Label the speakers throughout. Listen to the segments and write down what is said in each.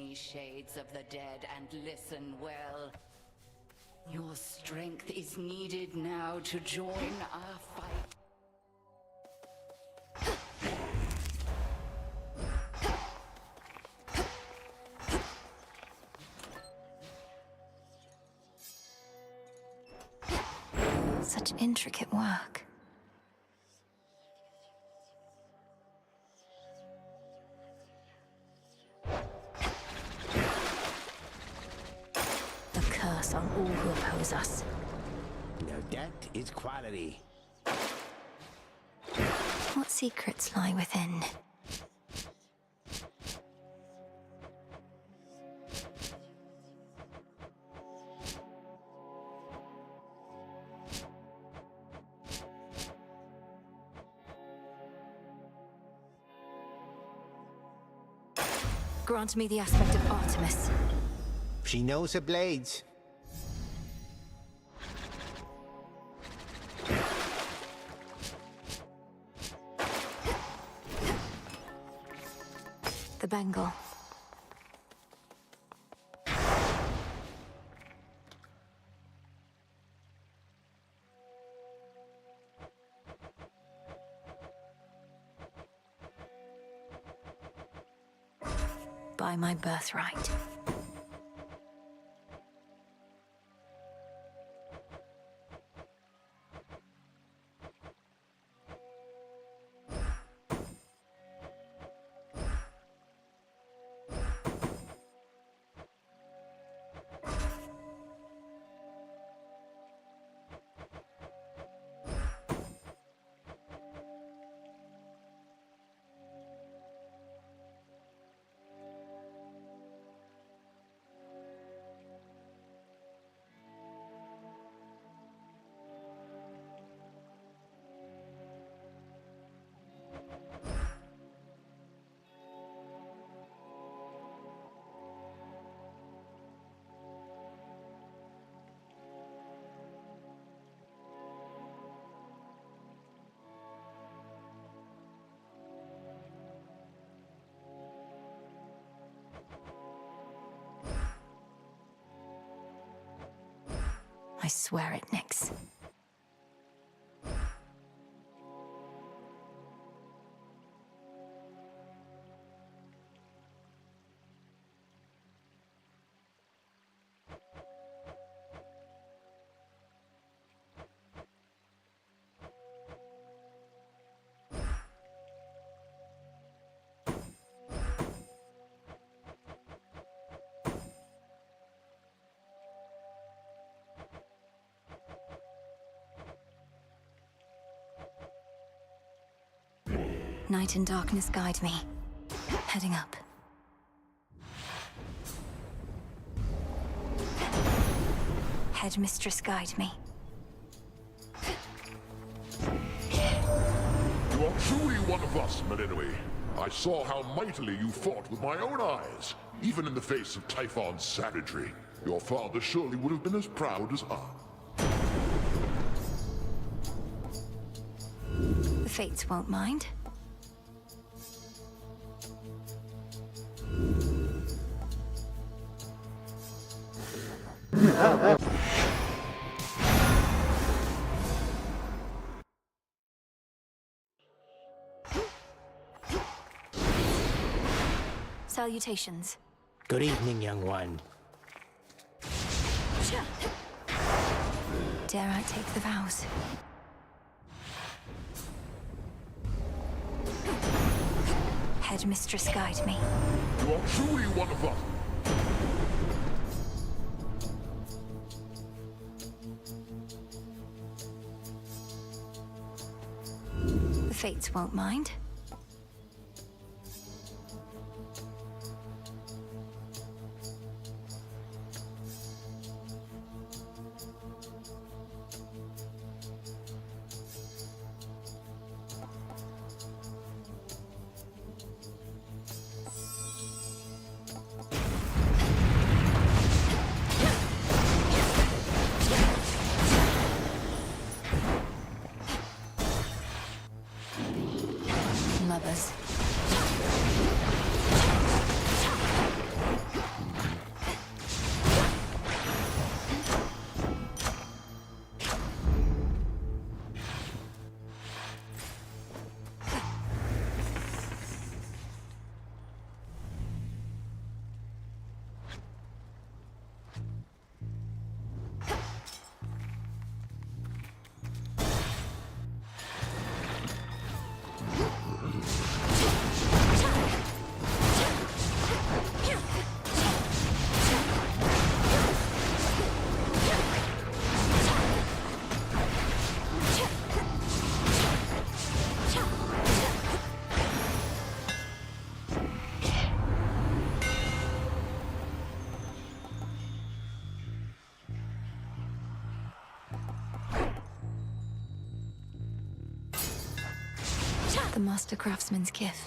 Speaker 1: me, shades of the dead, and listen well. Your strength is needed now to join our fight.
Speaker 2: Such intricate work. A curse on all who oppose us.
Speaker 3: Now that is quality.
Speaker 2: What secrets lie within? Grant me the aspect of Artemis.
Speaker 3: She knows her blades.
Speaker 2: The bangle. By my birthright. I swear it, Nyx. Night and darkness guide me. Heading up. Headmistress guide me.
Speaker 4: You are truly one of us, Melinoi. I saw how mightily you fought with my own eyes, even in the face of Typhon's savagery. Your father surely would have been as proud as I.
Speaker 2: The Fates won't mind. Salutations.
Speaker 3: Good evening, young one.
Speaker 2: Dare I take the vows? Headmistress guide me.
Speaker 4: You are truly one of us.
Speaker 2: The Fates won't mind. Lovers. The master craftsman's gift.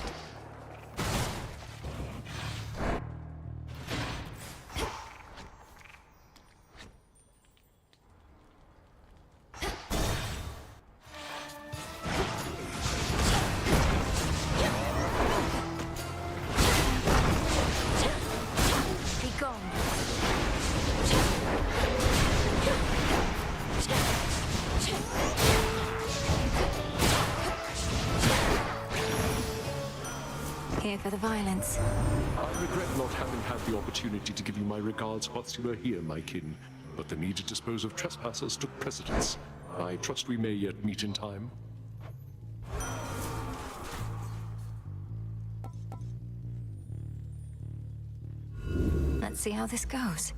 Speaker 2: Be gone. Here for the violence.
Speaker 5: I regret not having had the opportunity to give you my regards whilst you were here, my kin, but the need to dispose of trespassers took precedence. I trust we may yet meet in time.
Speaker 2: Let's see how this goes.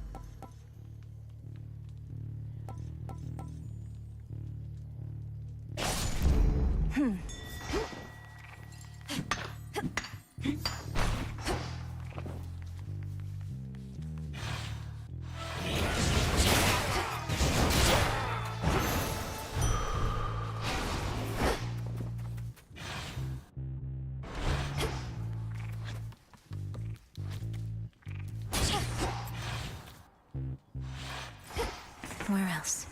Speaker 2: Where else?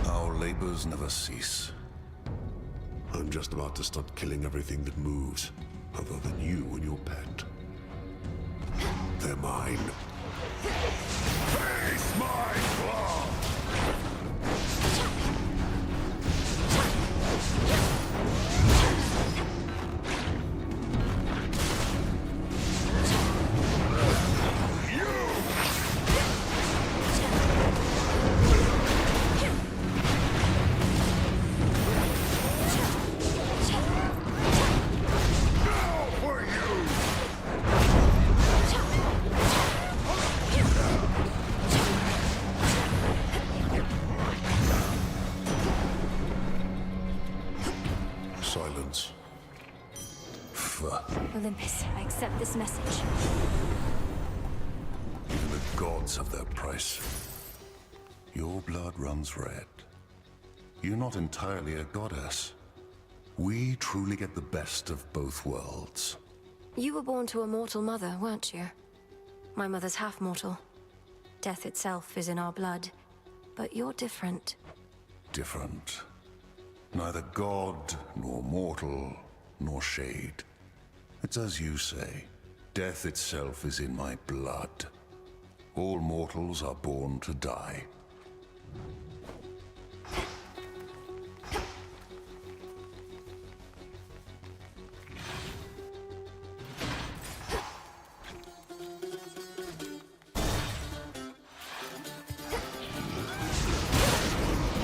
Speaker 6: Our labors never cease. I'm just about to start killing everything that moves, other than you and your pet. They're mine. Face my blood! Silence.
Speaker 2: Olympus, I accept this message.
Speaker 6: Even the gods have their price. Your blood runs red. You're not entirely a goddess. We truly get the best of both worlds.
Speaker 2: You were born to a mortal mother, weren't you? My mother's half-mortal. Death itself is in our blood. But you're different.
Speaker 6: Different. Neither god, nor mortal, nor shade. It's as you say. Death itself is in my blood. All mortals are born to die.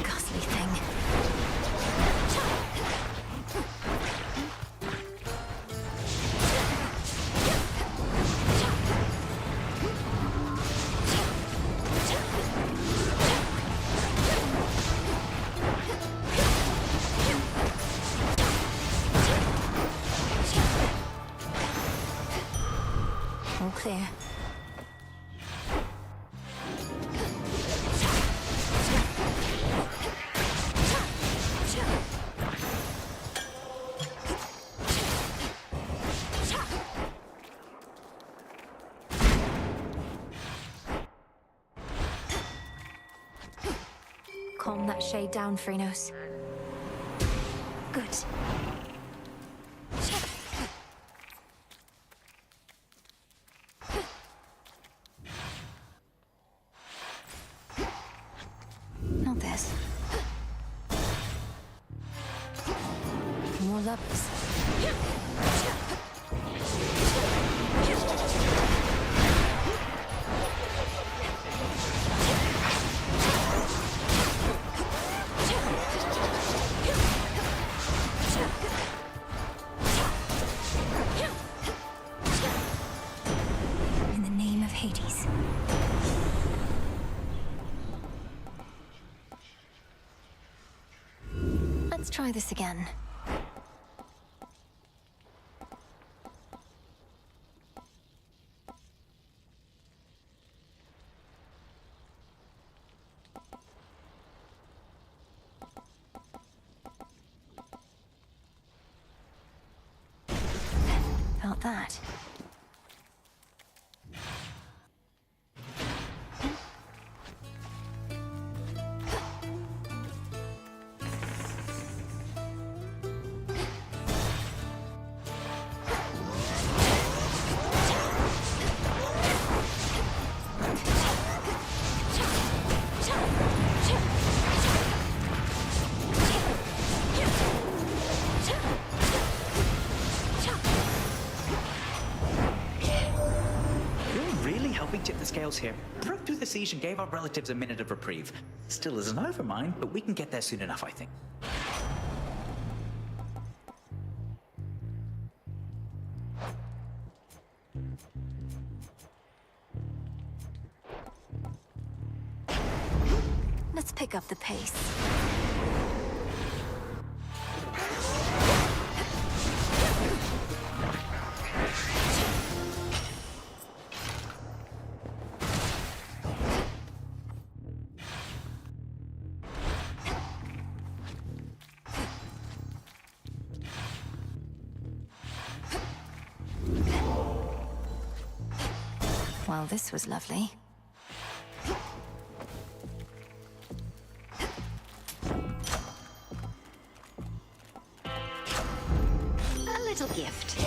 Speaker 2: Ghastly thing. All clear. Calm that shade down, Phrenos. Good. Not this. More lovers. In the name of Hades. Let's try this again. Felt that.
Speaker 7: Tip the scales here. Broke through the siege and gave our relatives a minute of reprieve. Still isn't over mine, but we can get there soon enough, I think.
Speaker 2: Let's pick up the pace. Well, this was lovely.
Speaker 8: A little gift.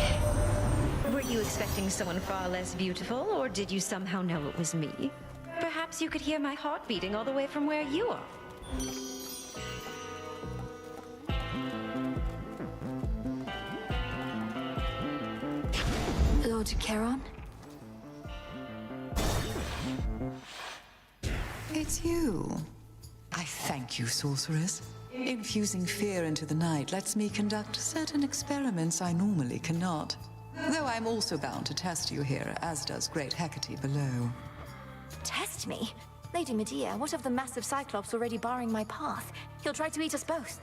Speaker 8: Were you expecting someone far less beautiful, or did you somehow know it was me? Perhaps you could hear my heart beating all the way from where you are.
Speaker 2: Lord Charon?
Speaker 9: It's you. I thank you, sorceress. Infusing fear into the night lets me conduct certain experiments I normally cannot. Though I'm also bound to test you here, as does great Hecate below.
Speaker 2: Test me? Lady Medea, what of the massive Cyclops already barring my path? He'll try to eat us both.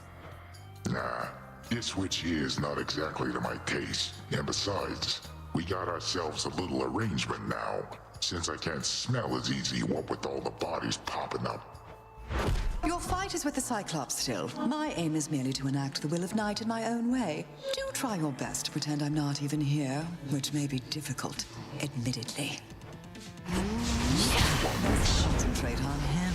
Speaker 4: Nah, this witch here is not exactly to my taste. And besides, we got ourselves a little arrangement now. Since I can't smell as easy, what with all the bodies popping up.
Speaker 9: Your fight is with the Cyclops still. My aim is merely to enact the will of night in my own way. Do try your best to pretend I'm not even here, which may be difficult, admittedly. Let's concentrate on him.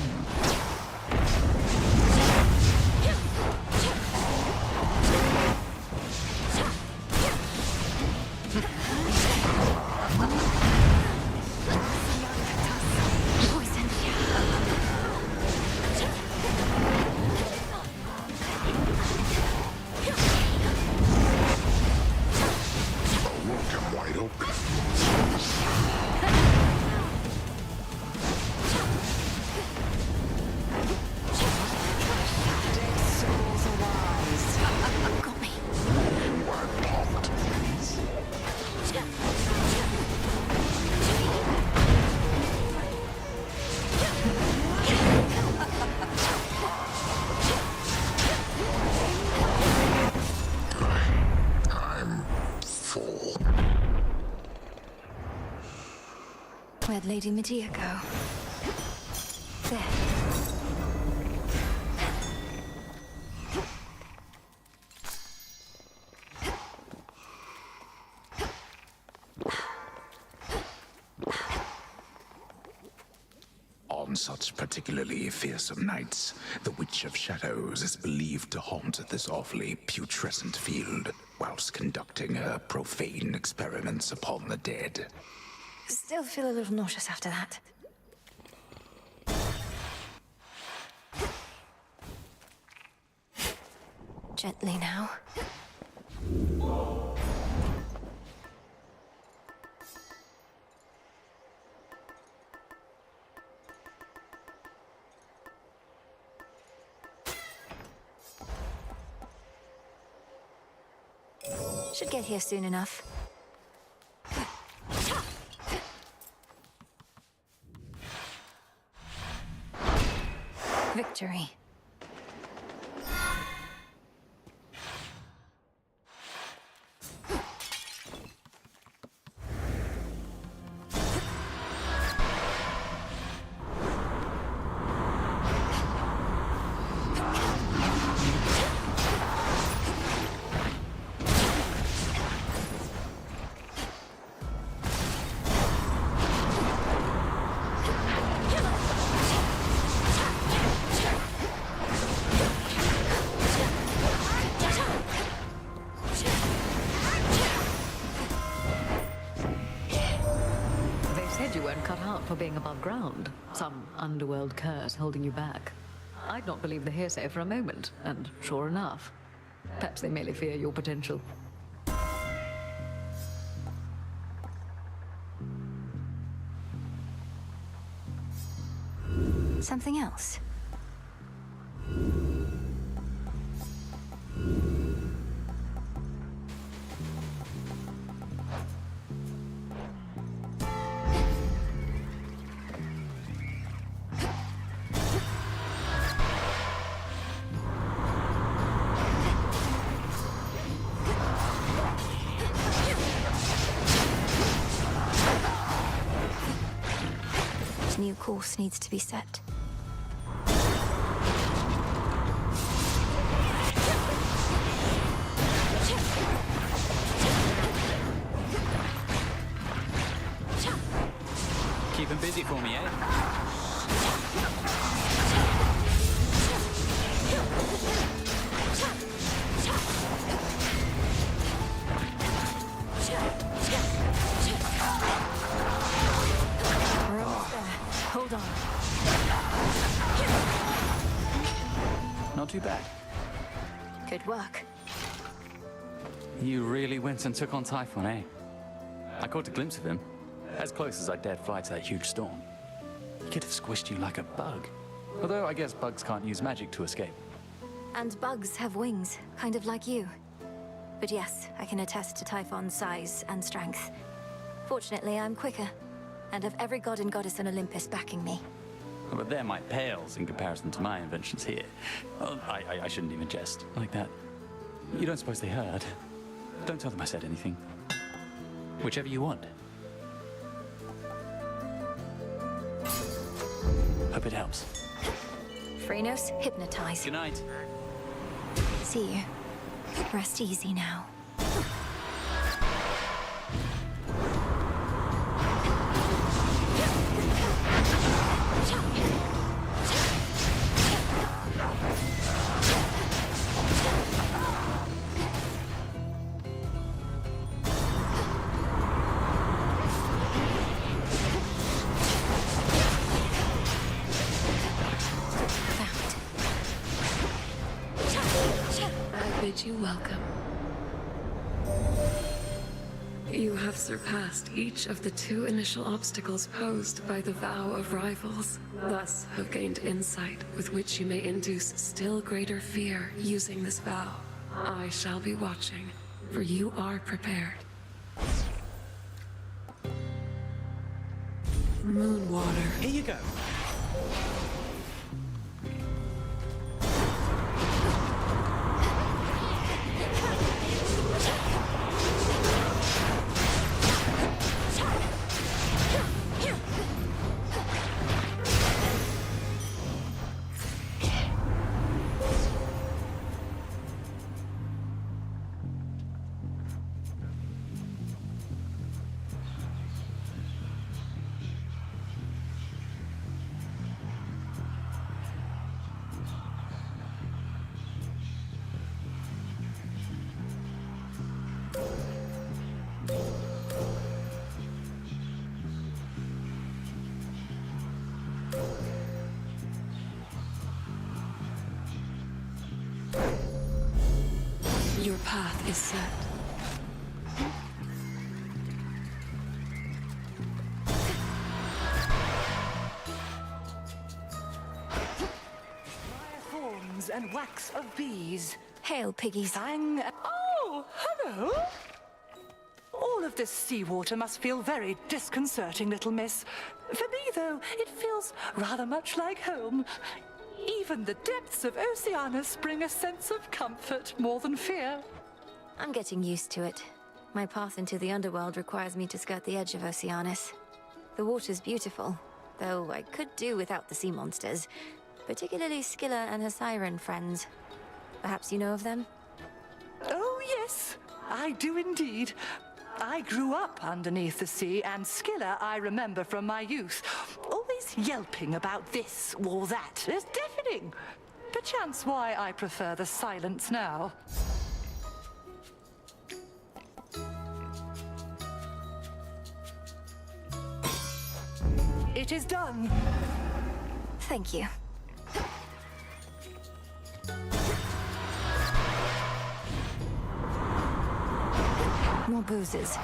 Speaker 2: Where'd Lady Medea go? There.
Speaker 10: On such particularly fearsome nights, the Witch of Shadows is believed to haunt this awfully putrescent field, whilst conducting her profane experiments upon the dead.
Speaker 2: Still feel a little nauseous after that. Gently now. Should get here soon enough. Victory.
Speaker 11: for being above ground. Some underworld curse holding you back. I'd not believe the hearsay for a moment, and sure enough, perhaps they merely fear your potential.
Speaker 2: Something else? New course needs to be set.
Speaker 12: Keep him busy for me, eh?
Speaker 2: Hold on.
Speaker 12: Not too bad.
Speaker 2: Good work.
Speaker 12: You really went and took on Typhon, eh? I caught a glimpse of him. As close as I dared fly to that huge storm. He could have squished you like a bug. Although I guess bugs can't use magic to escape.
Speaker 2: And bugs have wings, kind of like you. But yes, I can attest to Typhon's size and strength. Fortunately, I'm quicker, and have every god and goddess on Olympus backing me.
Speaker 12: But they're my pales in comparison to my inventions here. Oh, I shouldn't even jest like that. You don't suppose they heard? Don't tell them I said anything. Whichever you want. Hope it helps.
Speaker 2: Phrenos, hypnotize.
Speaker 12: Good night.
Speaker 2: See you. Rest easy now.
Speaker 13: You welcome. You have surpassed each of the 2 initial obstacles posed by the vow of rivals, thus have gained insight with which you may induce still greater fear using this vow. I shall be watching, for you are prepared. Moonwater.
Speaker 7: Here you go.
Speaker 13: Your path is set.
Speaker 1: Thorns and wax of bees.
Speaker 2: Hail, piggies.
Speaker 1: Sang. Oh, hello. All of this seawater must feel very disconcerting, little miss. For me, though, it feels rather much like home. Even the depths of Oceanus bring a sense of comfort more than fear.
Speaker 2: I'm getting used to it. My path into the underworld requires me to skirt the edge of Oceanus. The water's beautiful, though I could do without the sea monsters, particularly Scylla and her siren friends. Perhaps you know of them?
Speaker 1: Oh, yes, I do indeed. I grew up underneath the sea, and Scylla I remember from my youth. Always yelping about this or that. It's deafening. Perchance why I prefer the silence now. It is done.
Speaker 2: Thank you. More boozes.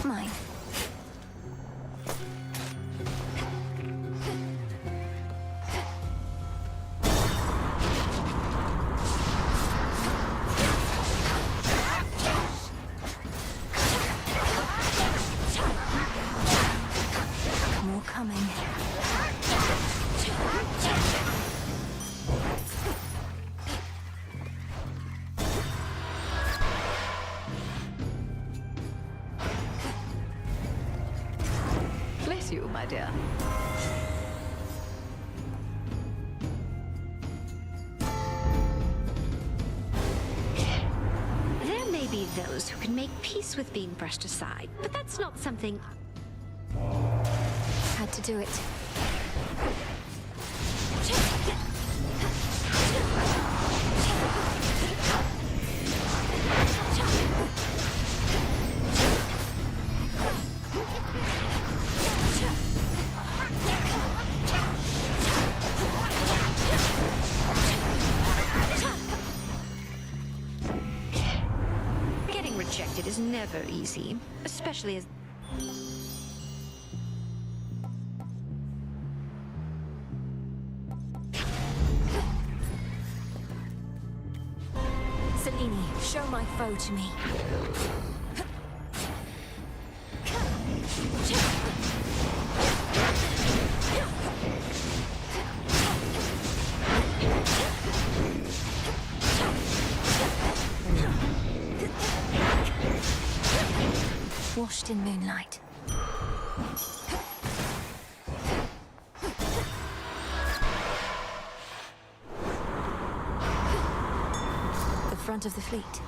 Speaker 2: Mine. More coming.
Speaker 11: Bless you, my dear.
Speaker 8: There may be those who can make peace with being brushed aside, but that's not something.
Speaker 2: Had to do it.
Speaker 8: Getting rejected is never easy, especially as.
Speaker 2: Selene, show my foe to me. Washed in moonlight. The front of the fleet.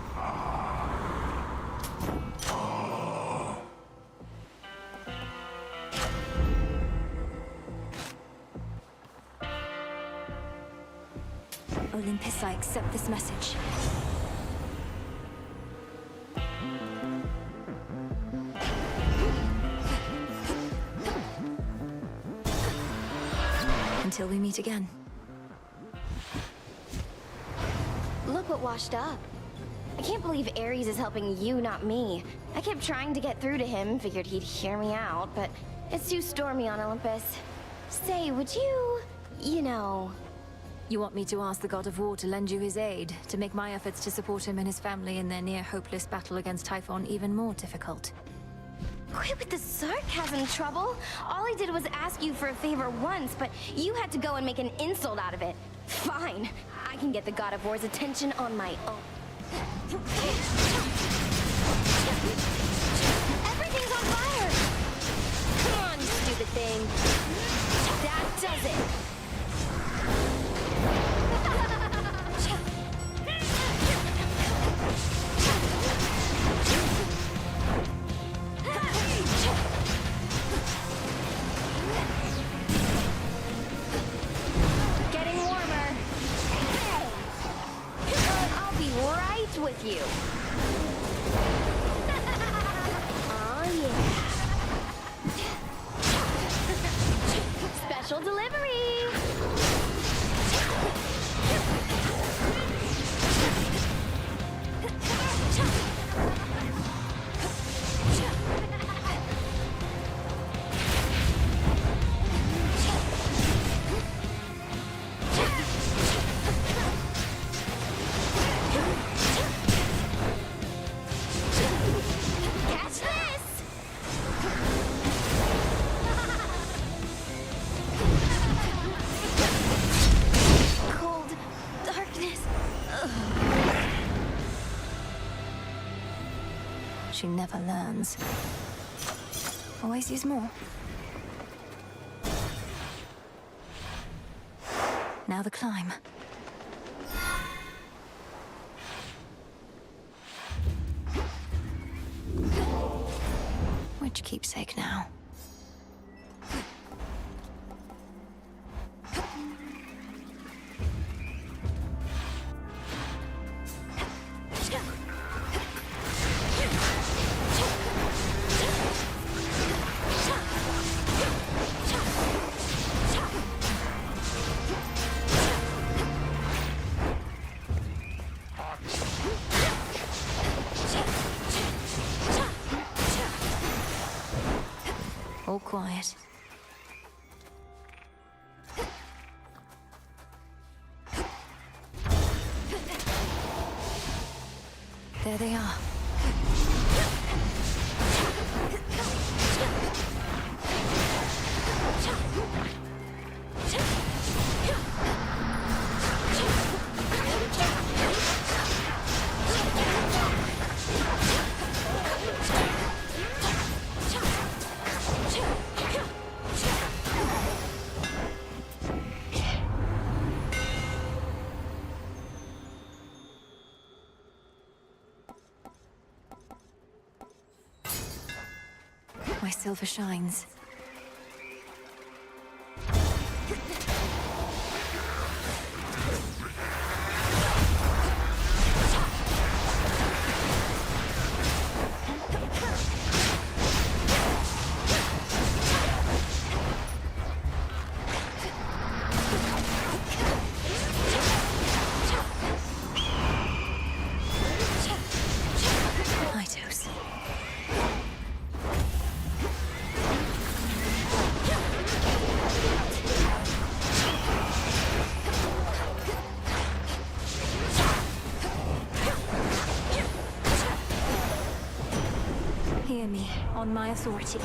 Speaker 2: Olympus, I accept this message. Until we meet again.
Speaker 14: Look what washed up. I can't believe Ares is helping you, not me. I kept trying to get through to him, figured he'd hear me out, but it's too stormy on Olympus. Say, would you know...
Speaker 2: You want me to ask the god of war to lend you his aid, to make my efforts to support him and his family in their near-hopeless battle against Typhon even more difficult?
Speaker 14: Quit with the sarcasm, Trouble. All I did was ask you for a favor once, but you had to go and make an insult out of it. Fine. I can get the god of war's attention on my own. Everything's on fire! Come on, stupid thing. That does it. Getting warmer. I'll be right with you. Oh yeah. Special delivery. Catch this! Cold darkness.
Speaker 2: She never learns. Always use more. Now the climb. Which keepsake now? All quiet. There they are. My silver shines. Itos. Hear me, on my authority.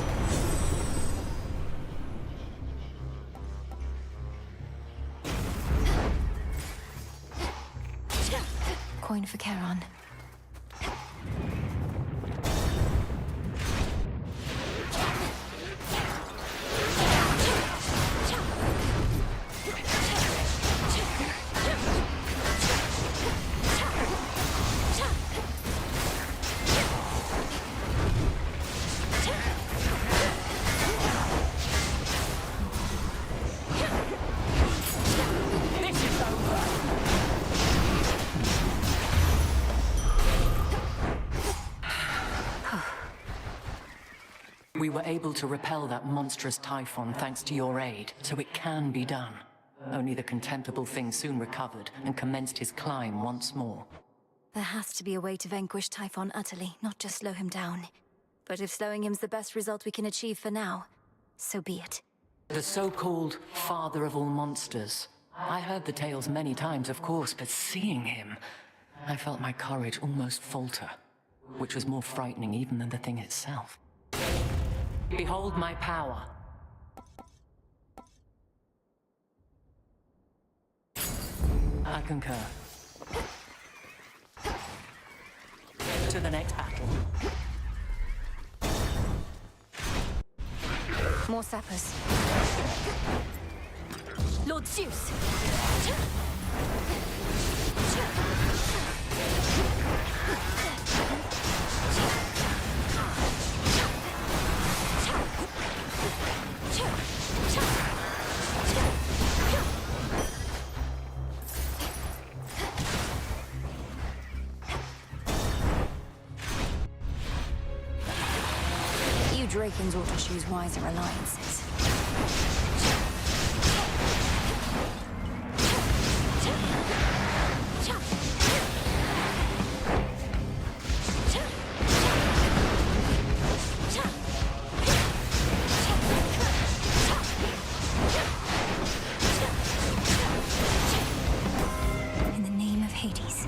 Speaker 2: Coin for Charon.
Speaker 15: We were able to repel that monstrous typhon thanks to your aid, so it can be done. Only the contemptible thing soon recovered and commenced his climb once more.
Speaker 2: There has to be a way to vanquish Typhon utterly, not just slow him down. But if slowing him's the best result we can achieve for now, so be it.
Speaker 15: The so-called father of all monsters. I heard the tales many times, of course, but seeing him, I felt my courage almost falter, which was more frightening even than the thing itself. Behold my power. I concur. To the next battle.
Speaker 2: More sappers. Lord Zeus! You Drakens ought to choose wiser alliances. In the name of Hades.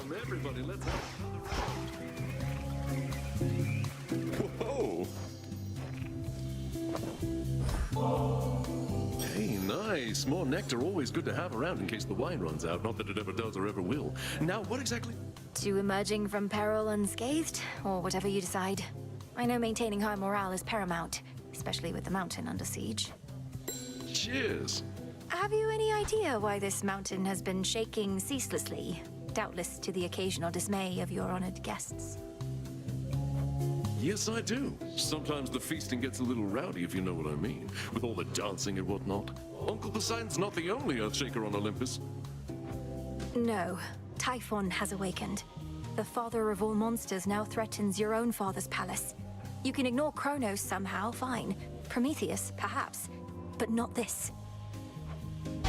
Speaker 5: Come, everybody, let's have Whoa! Hey, nice. More nectar always good to have around in case the wine runs out. Not that it ever does or ever will. Now, what exactly...
Speaker 2: To emerging from peril unscathed, or whatever you decide. I know maintaining high morale is paramount, especially with the mountain under siege.
Speaker 5: Cheers!
Speaker 2: Have you any idea why this mountain has been shaking ceaselessly? Doubtless to the occasional dismay of your honored guests.
Speaker 5: Yes, I do. Sometimes the feasting gets a little rowdy, if you know what I mean, with all the dancing and whatnot. Uncle Poseidon's not the only Earthshaker on Olympus.
Speaker 2: No. Typhon has awakened. The father of all monsters now threatens your own father's palace. You can ignore Kronos somehow, fine. Prometheus, perhaps. But not this.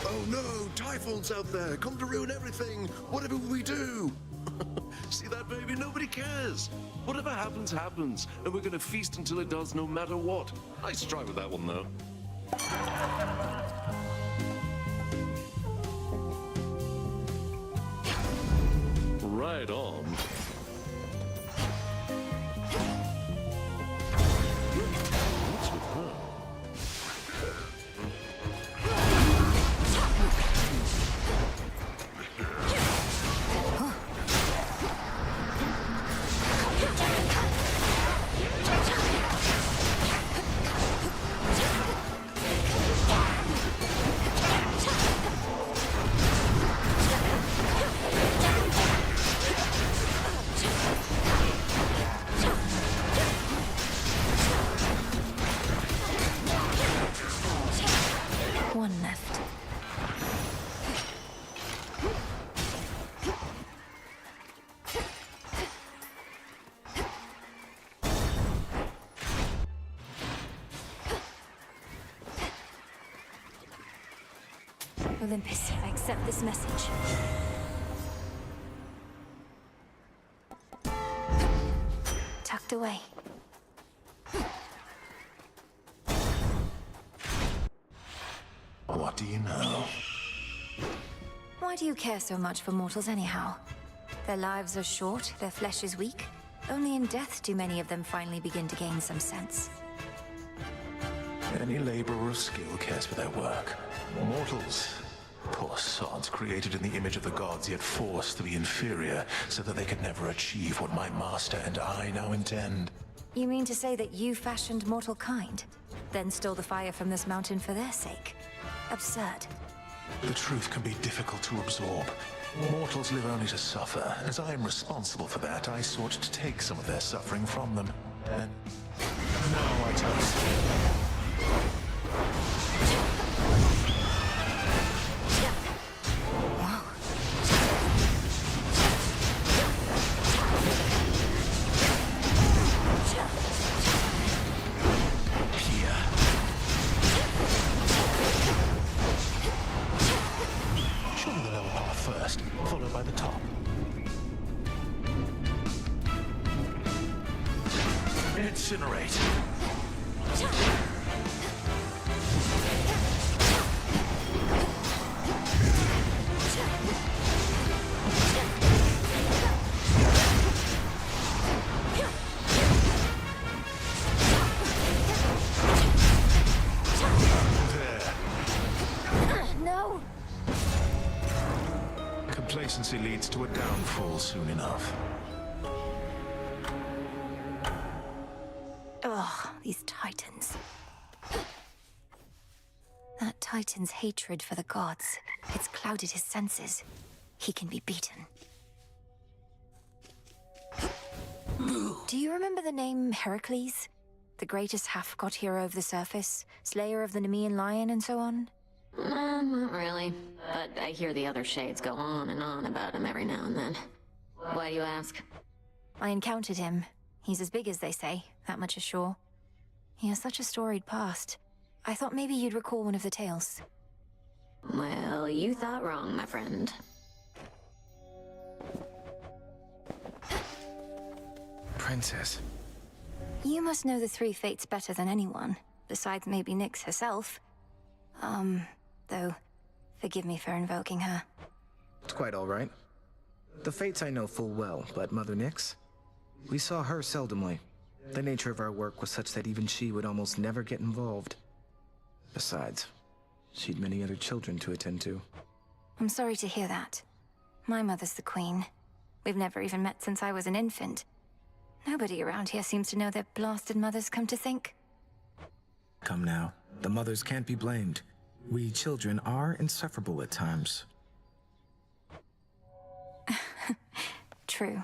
Speaker 5: Oh no! Typhon's out there! Come to ruin everything! Whatever will we do? See that, baby? Nobody cares! Whatever happens, happens. And we're gonna feast until it does, no matter what. Nice try with that one, though. Right on. What's with her?
Speaker 2: One left. Olympus, I accept this message. Tucked away.
Speaker 6: What do you know?
Speaker 2: Why do you care so much for mortals anyhow? Their lives are short, their flesh is weak. Only in death do many of them finally begin to gain some sense.
Speaker 6: Any laborer of skill cares for their work. Mortals, poor sods, created in the image of the gods, yet forced to be inferior so that they could never achieve what my master and I now intend.
Speaker 2: You mean to say that you fashioned mortal kind, then stole the fire from this mountain for their sake? Absurd.
Speaker 6: The truth can be difficult to absorb. Mortals live only to suffer. As I am responsible for that, I sought to take some of their suffering from them. And now I toast. Followed by the top. Incinerate.
Speaker 2: No!
Speaker 6: Complacency leads to a downfall soon enough.
Speaker 2: Ugh, these titans. That titan's hatred for the gods, it's clouded his senses. He can be beaten. Do you remember the name Heracles? The greatest half-god hero of the surface, slayer of the Nemean lion and so on?
Speaker 16: Not really. But I hear the other shades go on and on about him every now and then. Why do you ask?
Speaker 2: I encountered him. He's as big as they say, that much is sure. He has such a storied past. I thought maybe you'd recall one of the tales.
Speaker 16: Well, you thought wrong, my friend.
Speaker 17: Princess.
Speaker 2: You must know the three fates better than anyone, besides maybe Nyx herself. Though, forgive me for invoking her.
Speaker 17: It's quite all right. The Fates I know full well, but Mother Nyx? We saw her seldomly. The nature of our work was such that even she would almost never get involved. Besides, she'd many other children to attend to.
Speaker 2: I'm sorry to hear that. My mother's the queen. We've never even met since I was an infant. Nobody around here seems to know their blasted mothers, come to think.
Speaker 17: Come now, the mothers can't be blamed. We children are insufferable at times.
Speaker 2: True.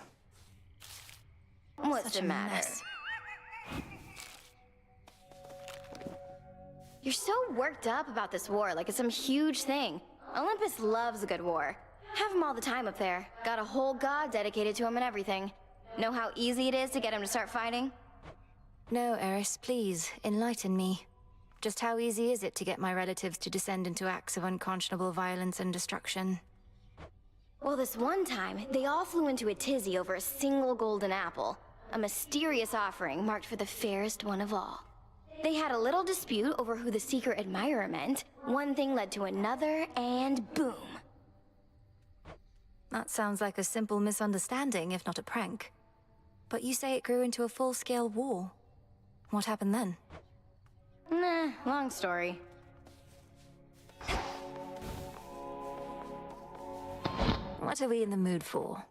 Speaker 14: What's
Speaker 2: Such
Speaker 14: the
Speaker 2: a
Speaker 14: matter?
Speaker 2: mess.
Speaker 14: You're so worked up about this war like it's some huge thing. Olympus loves a good war. Have him all the time up there. Got a whole god dedicated to him and everything. Know how easy it is to get him to start fighting?
Speaker 2: No, Eris, please, enlighten me. Just how easy is it to get my relatives to descend into acts of unconscionable violence and destruction?
Speaker 14: Well, this one time, they all flew into a tizzy over a single golden apple. A mysterious offering marked for the fairest one of all. They had a little dispute over who the secret admirer meant. One thing led to another, and boom.
Speaker 2: That sounds like a simple misunderstanding, if not a prank. But you say it grew into a full-scale war. What happened then?
Speaker 14: Nah, long story.
Speaker 2: What are we in the mood for?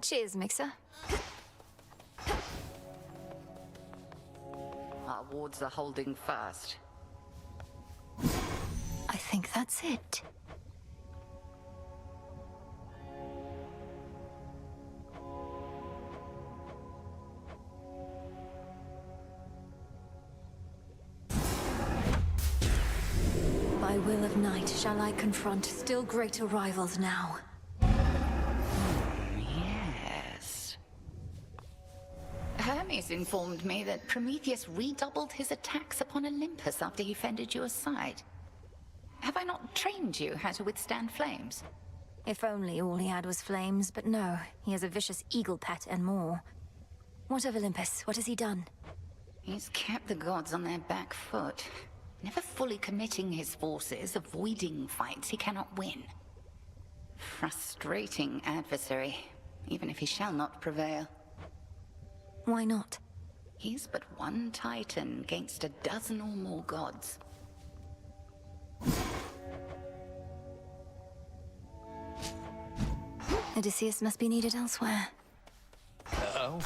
Speaker 2: Cheers, Mixer.
Speaker 18: Our wards are holding fast.
Speaker 2: I think that's it. By will of night shall I confront still greater rivals now.
Speaker 18: Yes. Hermes informed me that Prometheus redoubled his attacks upon Olympus after he fended you aside. Have I not trained you how to withstand flames?
Speaker 2: If only all he had was flames, but no, he has a vicious eagle pet and more. What of Olympus? What has he done?
Speaker 18: He's kept the gods on their back foot, never fully committing his forces, avoiding fights he cannot win. Frustrating adversary, even if he shall not prevail.
Speaker 2: Why not?
Speaker 18: He's but one titan against a dozen or more gods.
Speaker 2: Odysseus must be needed elsewhere.
Speaker 12: Uh-oh.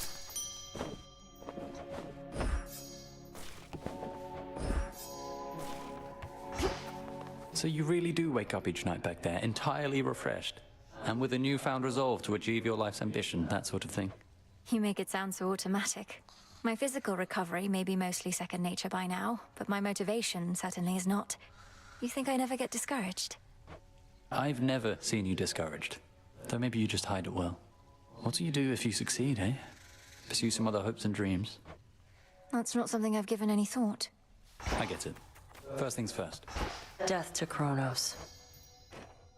Speaker 12: So you really do wake up each night back there, entirely refreshed, and with a newfound resolve to achieve your life's ambition, that sort of thing?
Speaker 2: You make it sound so automatic. My physical recovery may be mostly second nature by now, but my motivation certainly is not. You think I never get discouraged?
Speaker 12: I've never seen you discouraged. Though maybe you just hide it well. What do you do if you succeed, eh? Pursue some other hopes and dreams?
Speaker 2: That's not something I've given any thought.
Speaker 12: I get it. First things first.
Speaker 19: Death to Kronos.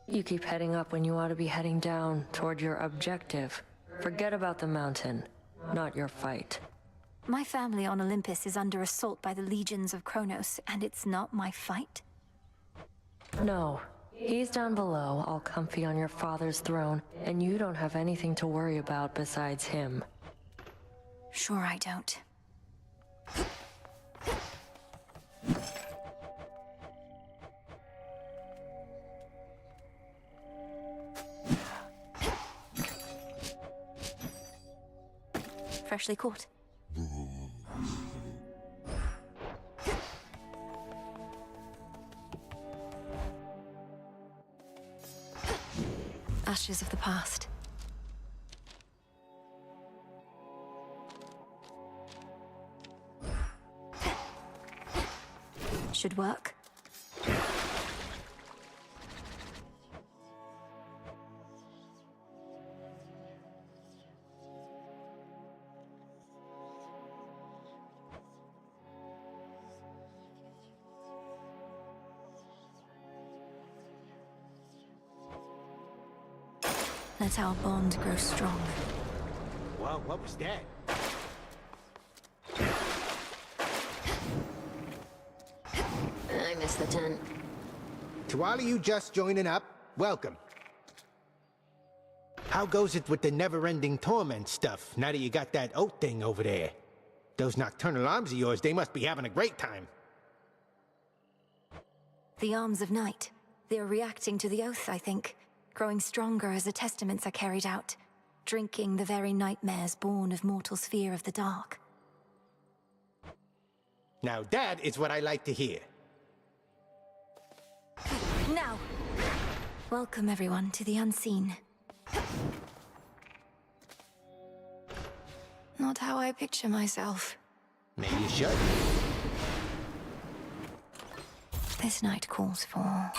Speaker 19: You keep heading up when you ought to be heading down toward your objective. Forget about the mountain, not your fight.
Speaker 2: My family on Olympus is under assault by the legions of Kronos, and it's not my fight?
Speaker 19: No. He's down below, all comfy on your father's throne, and you don't have anything to worry about besides him.
Speaker 2: Sure I don't. Freshly caught. Ashes of the past. Should work. Let our bond grow strong.
Speaker 3: Well, what was that?
Speaker 16: I missed the tent.
Speaker 3: To all of you just joining up, welcome. How goes it with the never-ending torment stuff, now that you got that oat thing over there? Those nocturnal arms of yours, they must be having a great time.
Speaker 2: The arms of night. They're reacting to the oath, I think. Growing stronger as the testaments are carried out. Drinking the very nightmares born of mortal's fear of the dark.
Speaker 3: Now that is what I like to hear.
Speaker 2: Now! Welcome, everyone, to the unseen. Not how I picture myself.
Speaker 3: Maybe you should.
Speaker 2: This night calls for...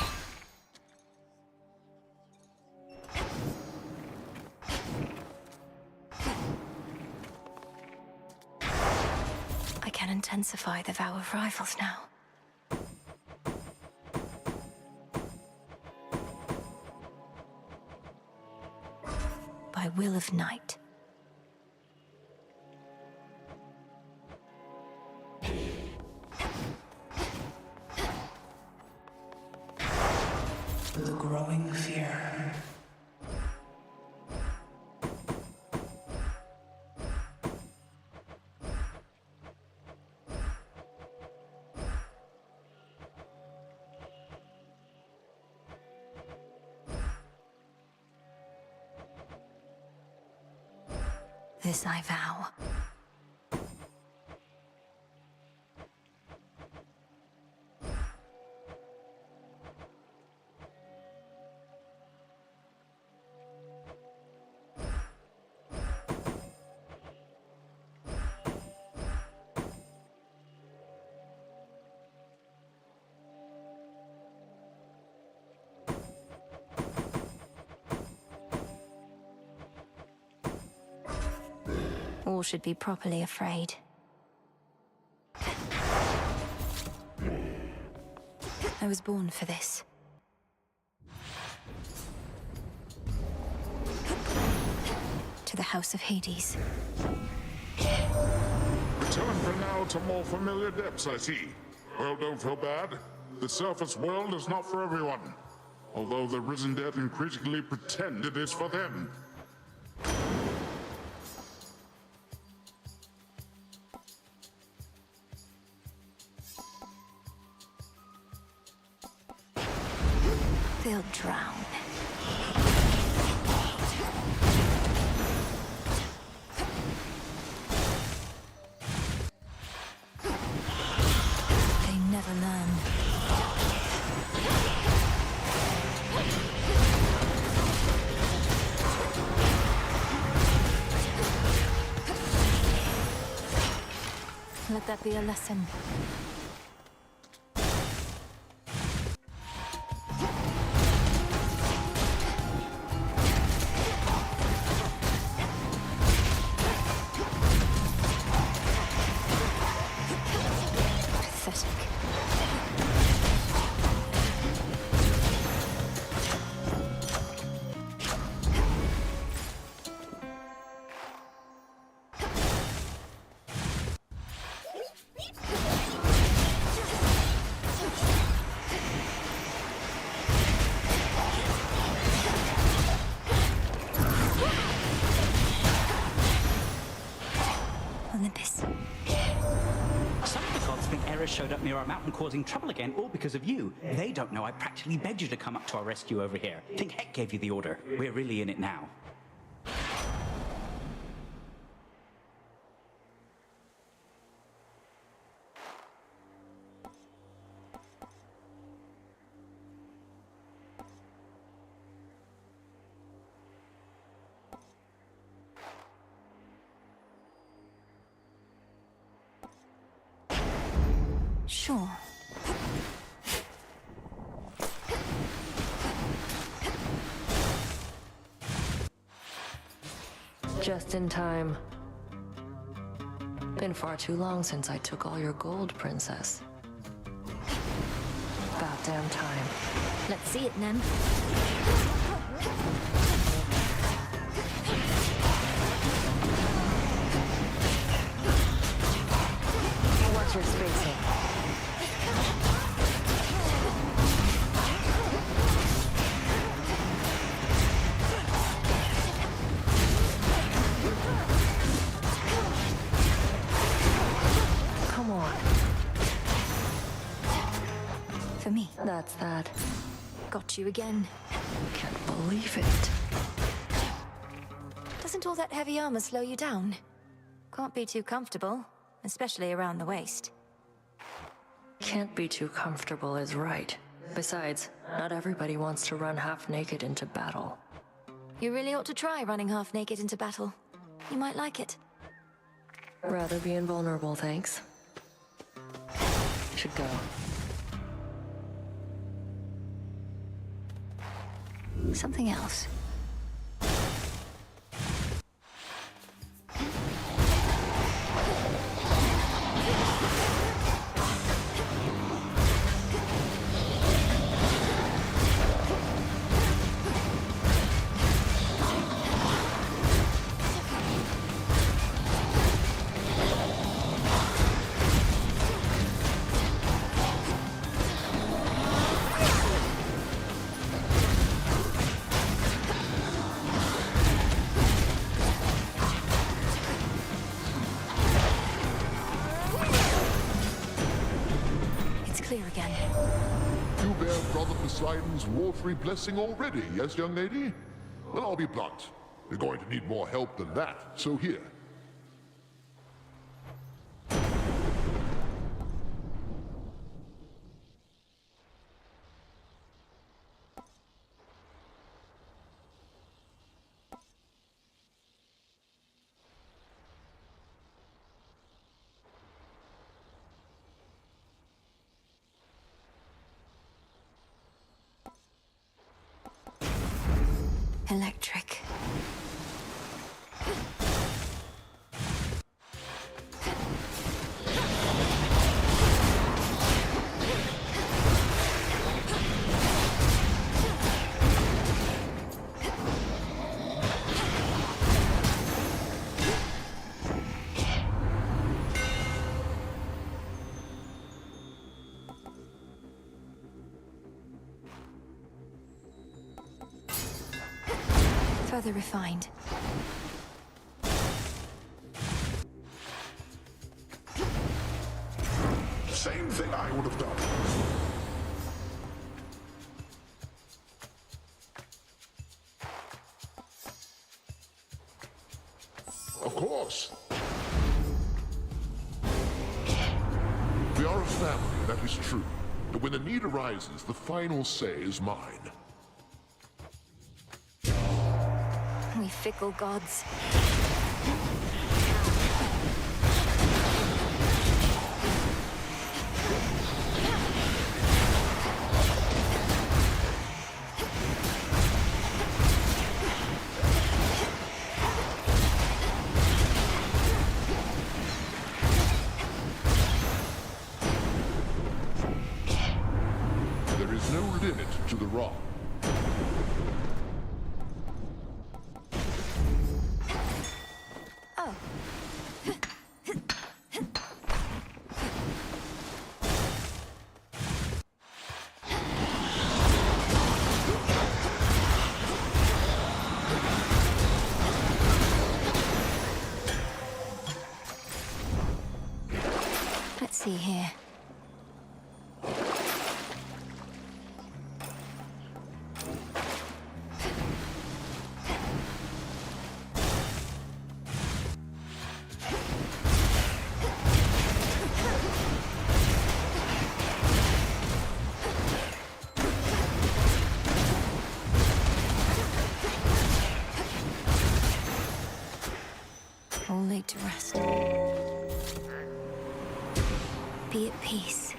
Speaker 2: I can intensify the vow of rivals now. By will of night.
Speaker 7: The growing fear.
Speaker 2: This I vow. All should be properly afraid. I was born for this. To the House of Hades.
Speaker 4: Return for now to more familiar depths, I see. Well, don't feel bad. The surface world is not for everyone. Although the risen dead increasingly pretend it is for them.
Speaker 2: They'll drown. They never learn. Let that be a lesson.
Speaker 7: Showed up near our mountain causing trouble again, all because of you. They don't know I practically begged you to come up to our rescue over here. Think Heck gave you the order. We're really in it now.
Speaker 2: Sure.
Speaker 19: Just in time. Been far too long since I took all your gold, Princess. About damn time.
Speaker 2: Let's see it, Nem.
Speaker 19: What's your spacing?
Speaker 2: For me.
Speaker 19: That's that.
Speaker 2: Got you again.
Speaker 19: Can't believe it.
Speaker 2: Doesn't all that heavy armor slow you down? Can't be too comfortable, especially around the waist.
Speaker 19: Can't be too comfortable is right. Besides, not everybody wants to run half naked into battle.
Speaker 2: You really ought to try running half naked into battle. You might like it.
Speaker 19: Rather be invulnerable, thanks. Should go.
Speaker 2: Something else. Again.
Speaker 20: You bear Brother Poseidon's watery blessing already, yes, young lady? Well, I'll be blunt. You're going to need more help than that, so here.
Speaker 2: Electric. Further refined.
Speaker 20: Same thing I would have done. Of course. We are a family, that is true. But when the need arises, the final say is mine.
Speaker 2: We fickle gods.
Speaker 20: There is no limit to the wrong.
Speaker 2: Oh. Let's see here. All laid to rest. Be at peace.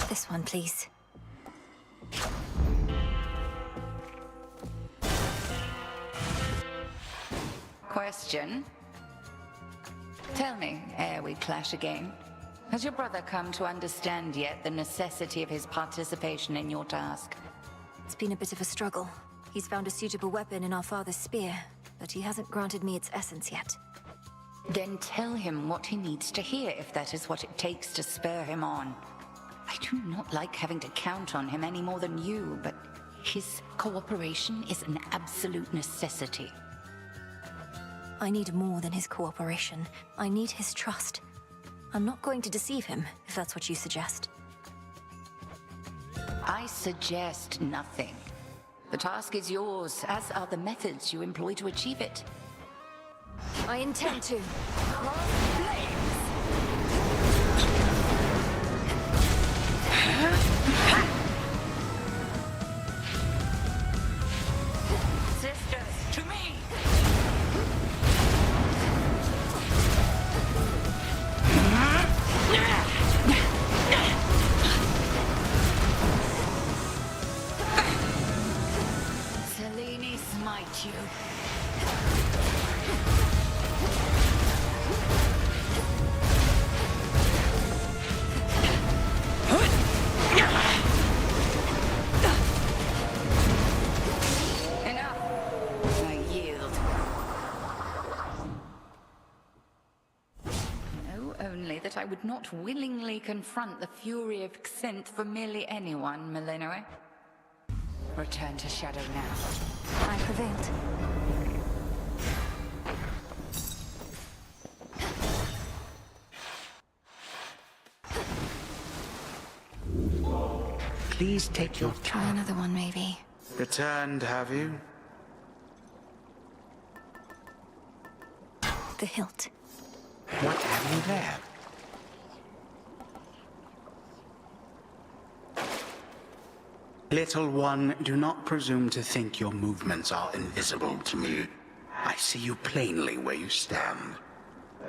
Speaker 2: This one, please.
Speaker 18: question. Tell me, ere we clash again, has your brother come to understand yet the necessity of his participation in your task?
Speaker 2: It's been a bit of a struggle. He's found a suitable weapon in our father's spear, but he hasn't granted me its essence yet.
Speaker 18: Then tell him what he needs to hear if that is what it takes to spur him on. I do not like having to count on him any more than you, but his cooperation is an absolute necessity.
Speaker 2: I need more than his cooperation. I need his trust. I'm not going to deceive him, if that's what you suggest.
Speaker 18: I suggest nothing. The task is yours, as are the methods you employ to achieve it.
Speaker 2: I intend to.
Speaker 18: Sisters, to me! Selene, smite you. That I would not willingly confront the fury of Xinth for merely anyone, Milenoe. Return to Shadow now.
Speaker 2: I prevailed.
Speaker 10: Please take your
Speaker 2: Try
Speaker 10: time.
Speaker 2: another one, maybe.
Speaker 10: Returned, have you?
Speaker 2: The hilt.
Speaker 10: What have you there? Little one, do not presume to think your movements are invisible to me. I see you plainly where you stand.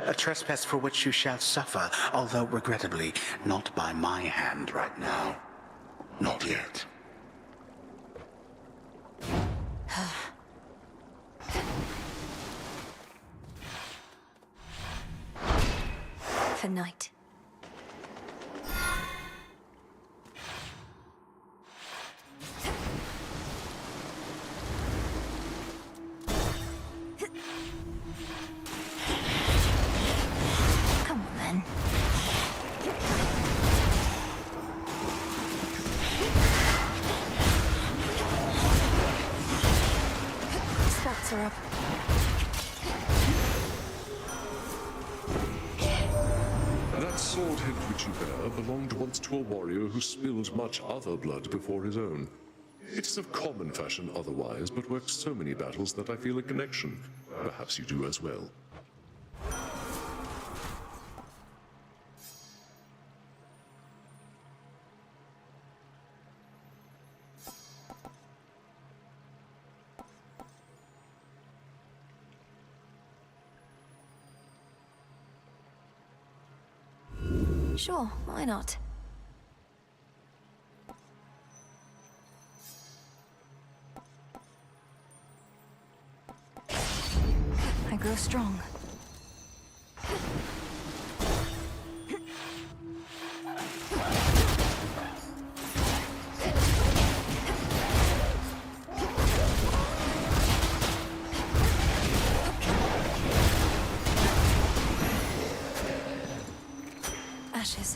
Speaker 10: A trespass for which you shall suffer, although regrettably not by my hand right now. Not yet.
Speaker 2: For night. Come on, then. Spots are up.
Speaker 5: That sword hilt which you bear belonged once to a warrior who spilled much other blood before his own. It is of common fashion otherwise, but works so many battles that I feel a connection. Perhaps you do as well.
Speaker 2: Sure, why not? I grow strong. Ashes.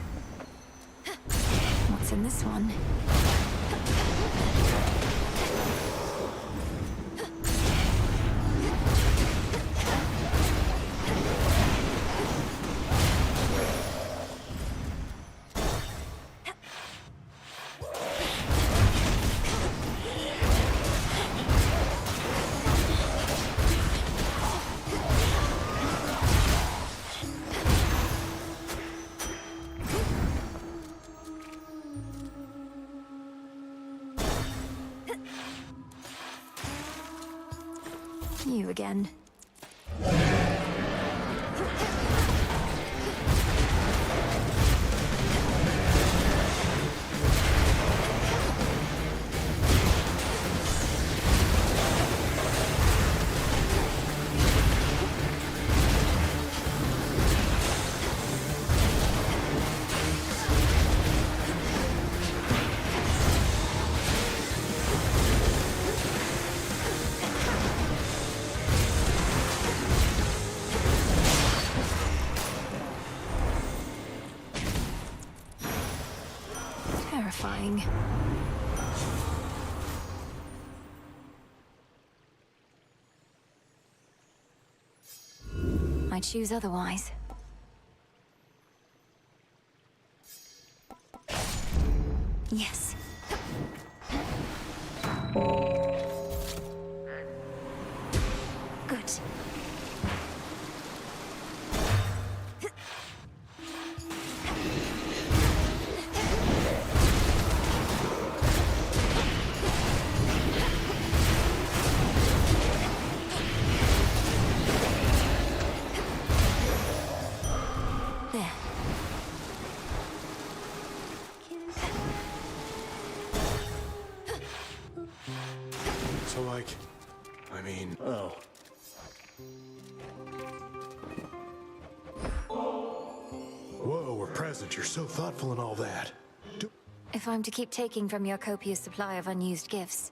Speaker 2: What's in this one? You again. terrifying. I choose otherwise. Yes. Good. There.
Speaker 5: So, like, I mean, oh. Whoa, we're present. You're so thoughtful and all that.
Speaker 2: If I'm to keep taking from your copious supply of unused gifts,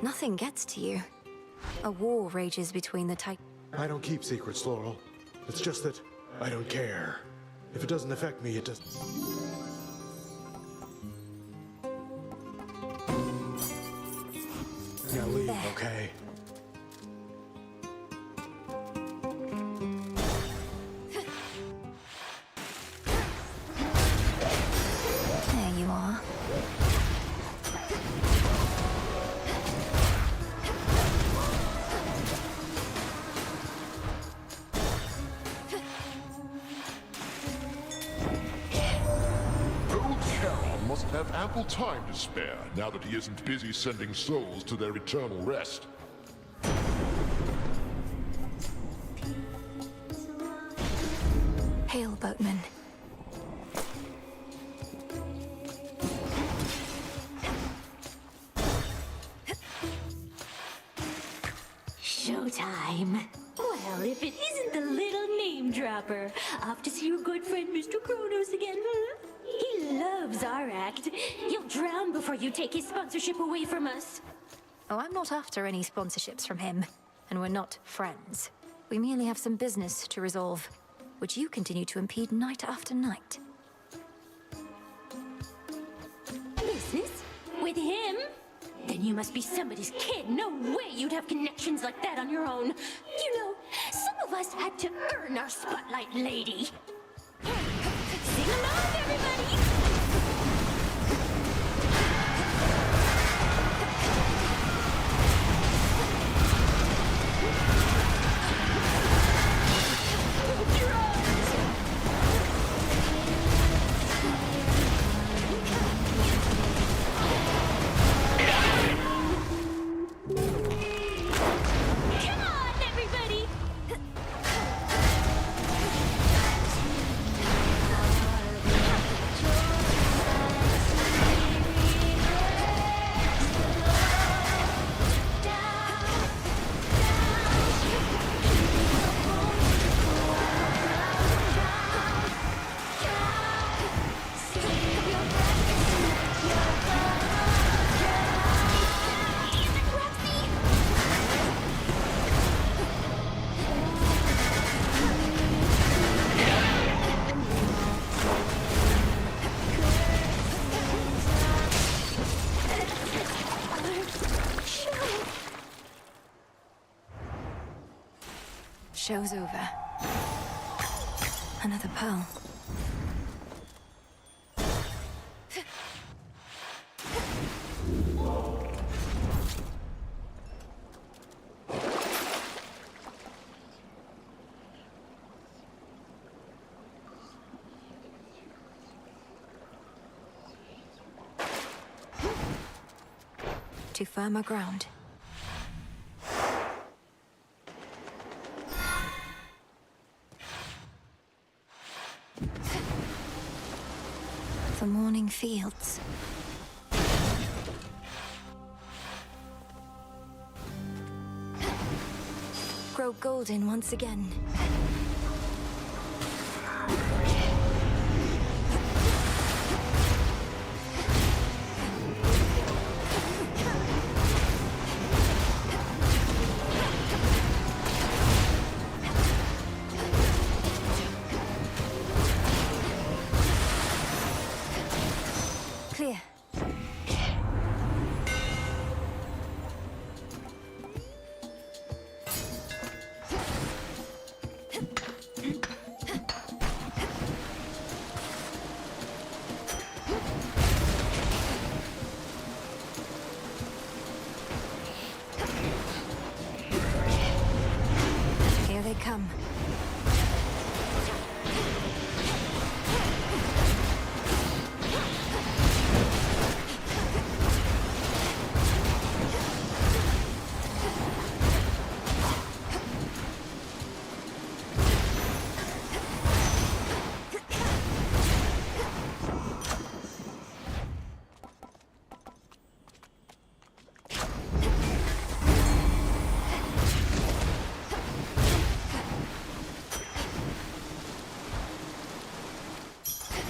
Speaker 2: nothing gets to you. A war rages between the
Speaker 5: I don't keep secrets, Laurel. It's just that I don't care. If it doesn't affect me, it doesn't. Now leave, okay?
Speaker 2: There you are.
Speaker 20: Old Charon must have ample time to spare now that he isn't busy sending souls to their eternal rest.
Speaker 2: Hail, boatman.
Speaker 21: Showtime. Well, if it isn't the little name dropper. Off to see your good friend Mr. Kronos again, huh? He loves our act. You'll drown before you take his sponsorship away from us.
Speaker 2: Oh, I'm not after any sponsorships from him, and we're not friends. We merely have some business to resolve, which you continue to impede night after night.
Speaker 21: Business? With him? Then you must be somebody's kid. No way you'd have connections like that on your own. You know, some of us had to earn our spotlight, lady. Sing along, everybody! Come on, everybody!
Speaker 2: Show's over. Another pearl. To firmer ground. The morning fields. Grow golden once again. Clear. Here they come.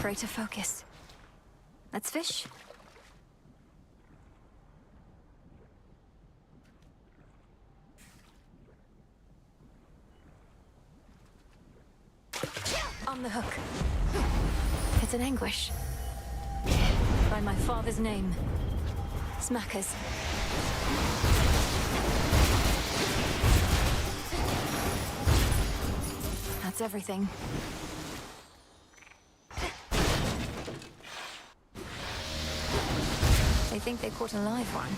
Speaker 2: Greater focus. Let's fish. On the hook. It's an anguish. By my father's name. Smackers. That's everything. They think they caught a live one.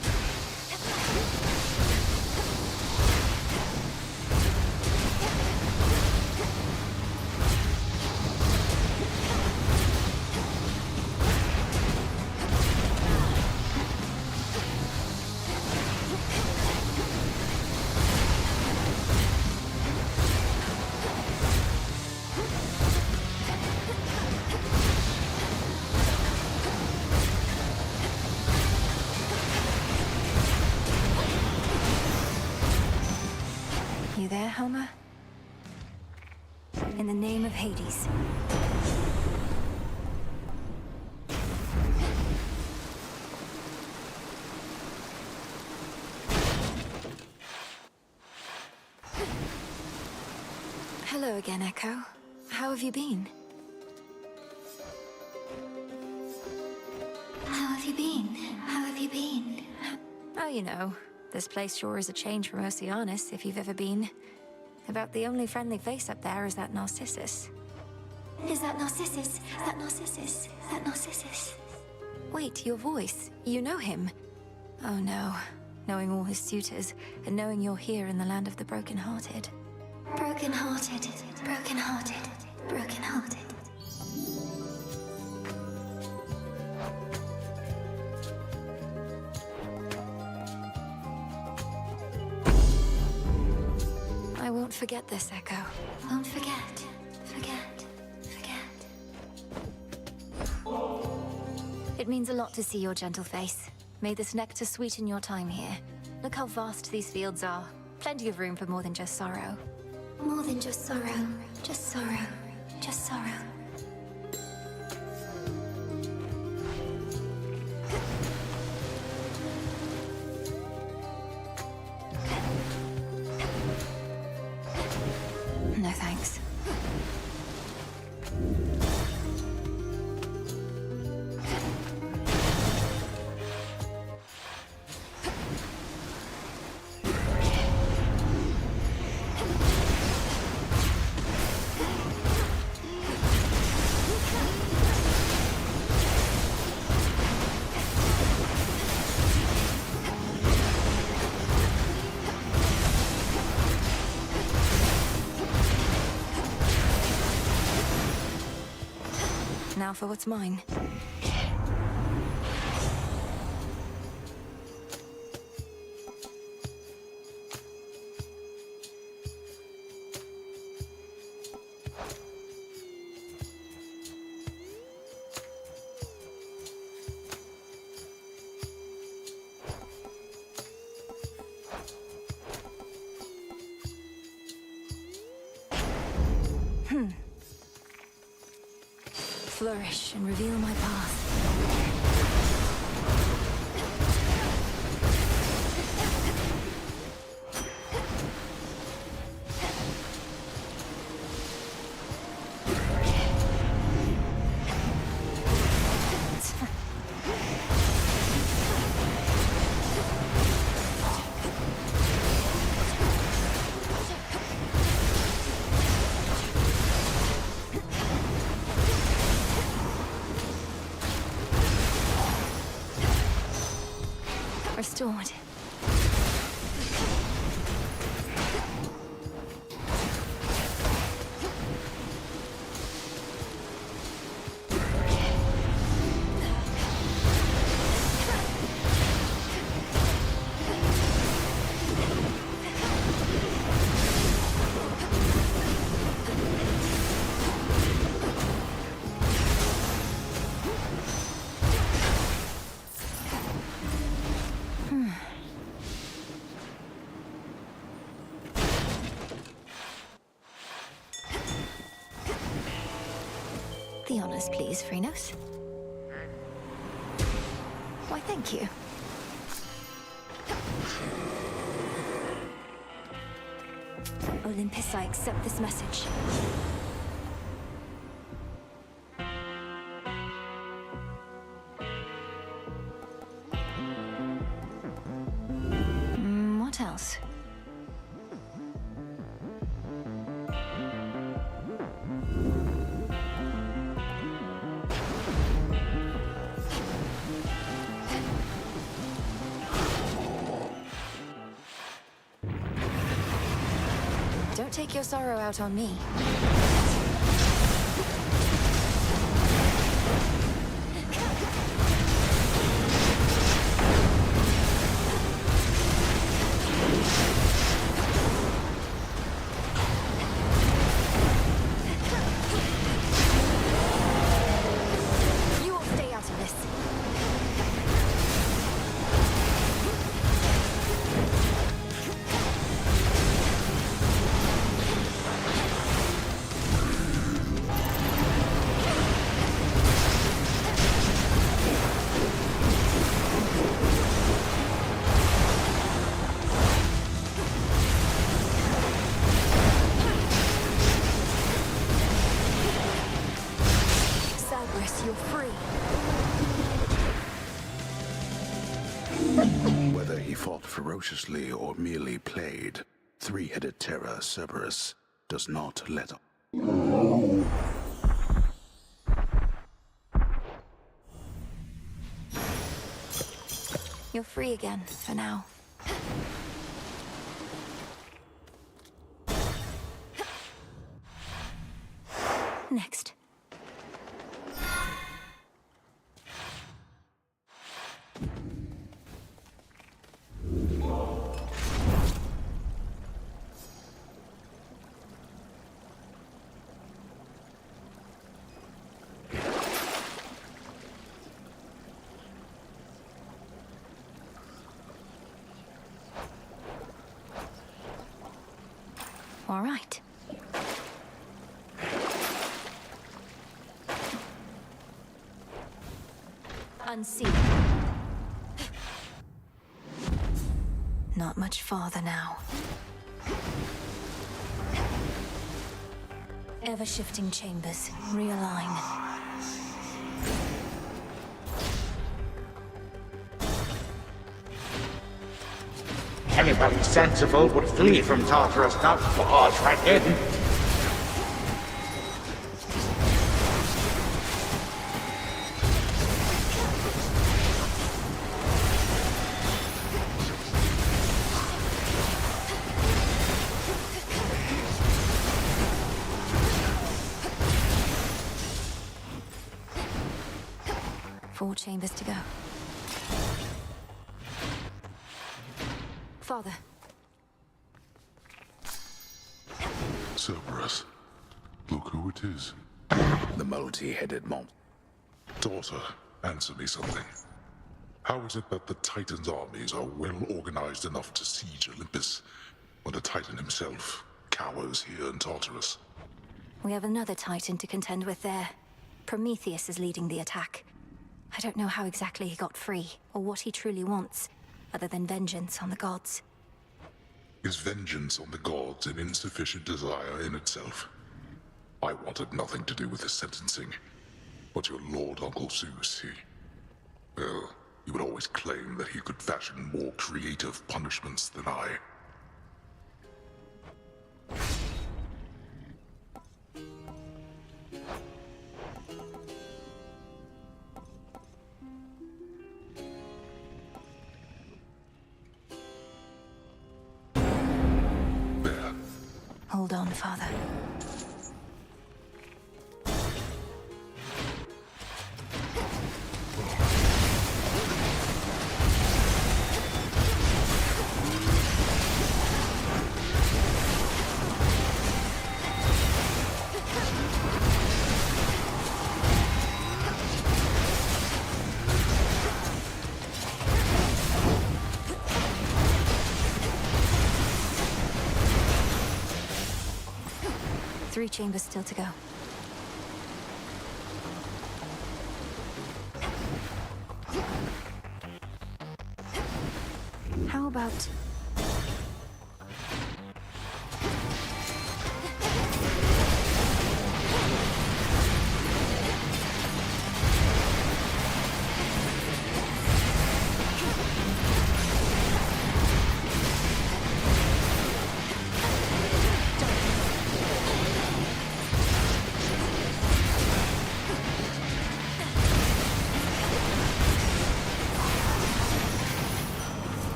Speaker 2: You there, Homer? In the name of Hades. Hello again, Echo. How have you been?
Speaker 21: How have you been? How have you been?
Speaker 2: Oh, you know, this place sure is a change from Oceanus, if you've ever been. About the only friendly face up there is that Narcissus.
Speaker 21: Is that Narcissus? That Narcissus? That Narcissus?
Speaker 2: Wait, your voice. You know him. Oh no. Knowing all his suitors, and knowing you're here in the land of the broken-hearted.
Speaker 21: Broken-hearted, broken-hearted, broken-hearted.
Speaker 2: I won't forget this, Echo.
Speaker 21: Won't forget, forget, forget.
Speaker 2: It means a lot to see your gentle face. May this nectar sweeten your time here. Look how vast these fields are. Plenty of room for more than just sorrow.
Speaker 21: More than just sorrow, just sorrow, just sorrow.
Speaker 2: No thanks. Now for what's mine. Flourish and reveal my path. restored. The honors, please, Phrynos. Why, thank you. Olympus, I accept this message. What else? Don't take your sorrow out on me. You will stay out of this. You're free.
Speaker 10: Whether he fought ferociously or merely played, three-headed terror Cerberus does not let up.
Speaker 2: You're free again, for now. Next. All right. Unseen. Not much farther now. Ever-shifting chambers. Realign.
Speaker 9: Anybody sensible would flee from Tartarus, not barge right in.
Speaker 2: Four chambers to go. Father.
Speaker 4: Cerberus, look who it is.
Speaker 10: The multi-headed monster.
Speaker 4: Daughter, answer me something. How is it that the Titan's armies are well organized enough to siege Olympus, when the Titan himself cowers here in Tartarus?
Speaker 2: We have another Titan to contend with there. Prometheus is leading the attack. I don't know how exactly he got free, or what he truly wants, other than vengeance on the gods.
Speaker 4: Is vengeance on the gods an insufficient desire in itself? I wanted nothing to do with his sentencing, but your Lord Uncle Zeus, well, he would always claim that he could fashion more creative punishments than I.
Speaker 2: Hold on, Father. Three chambers still to go. How about...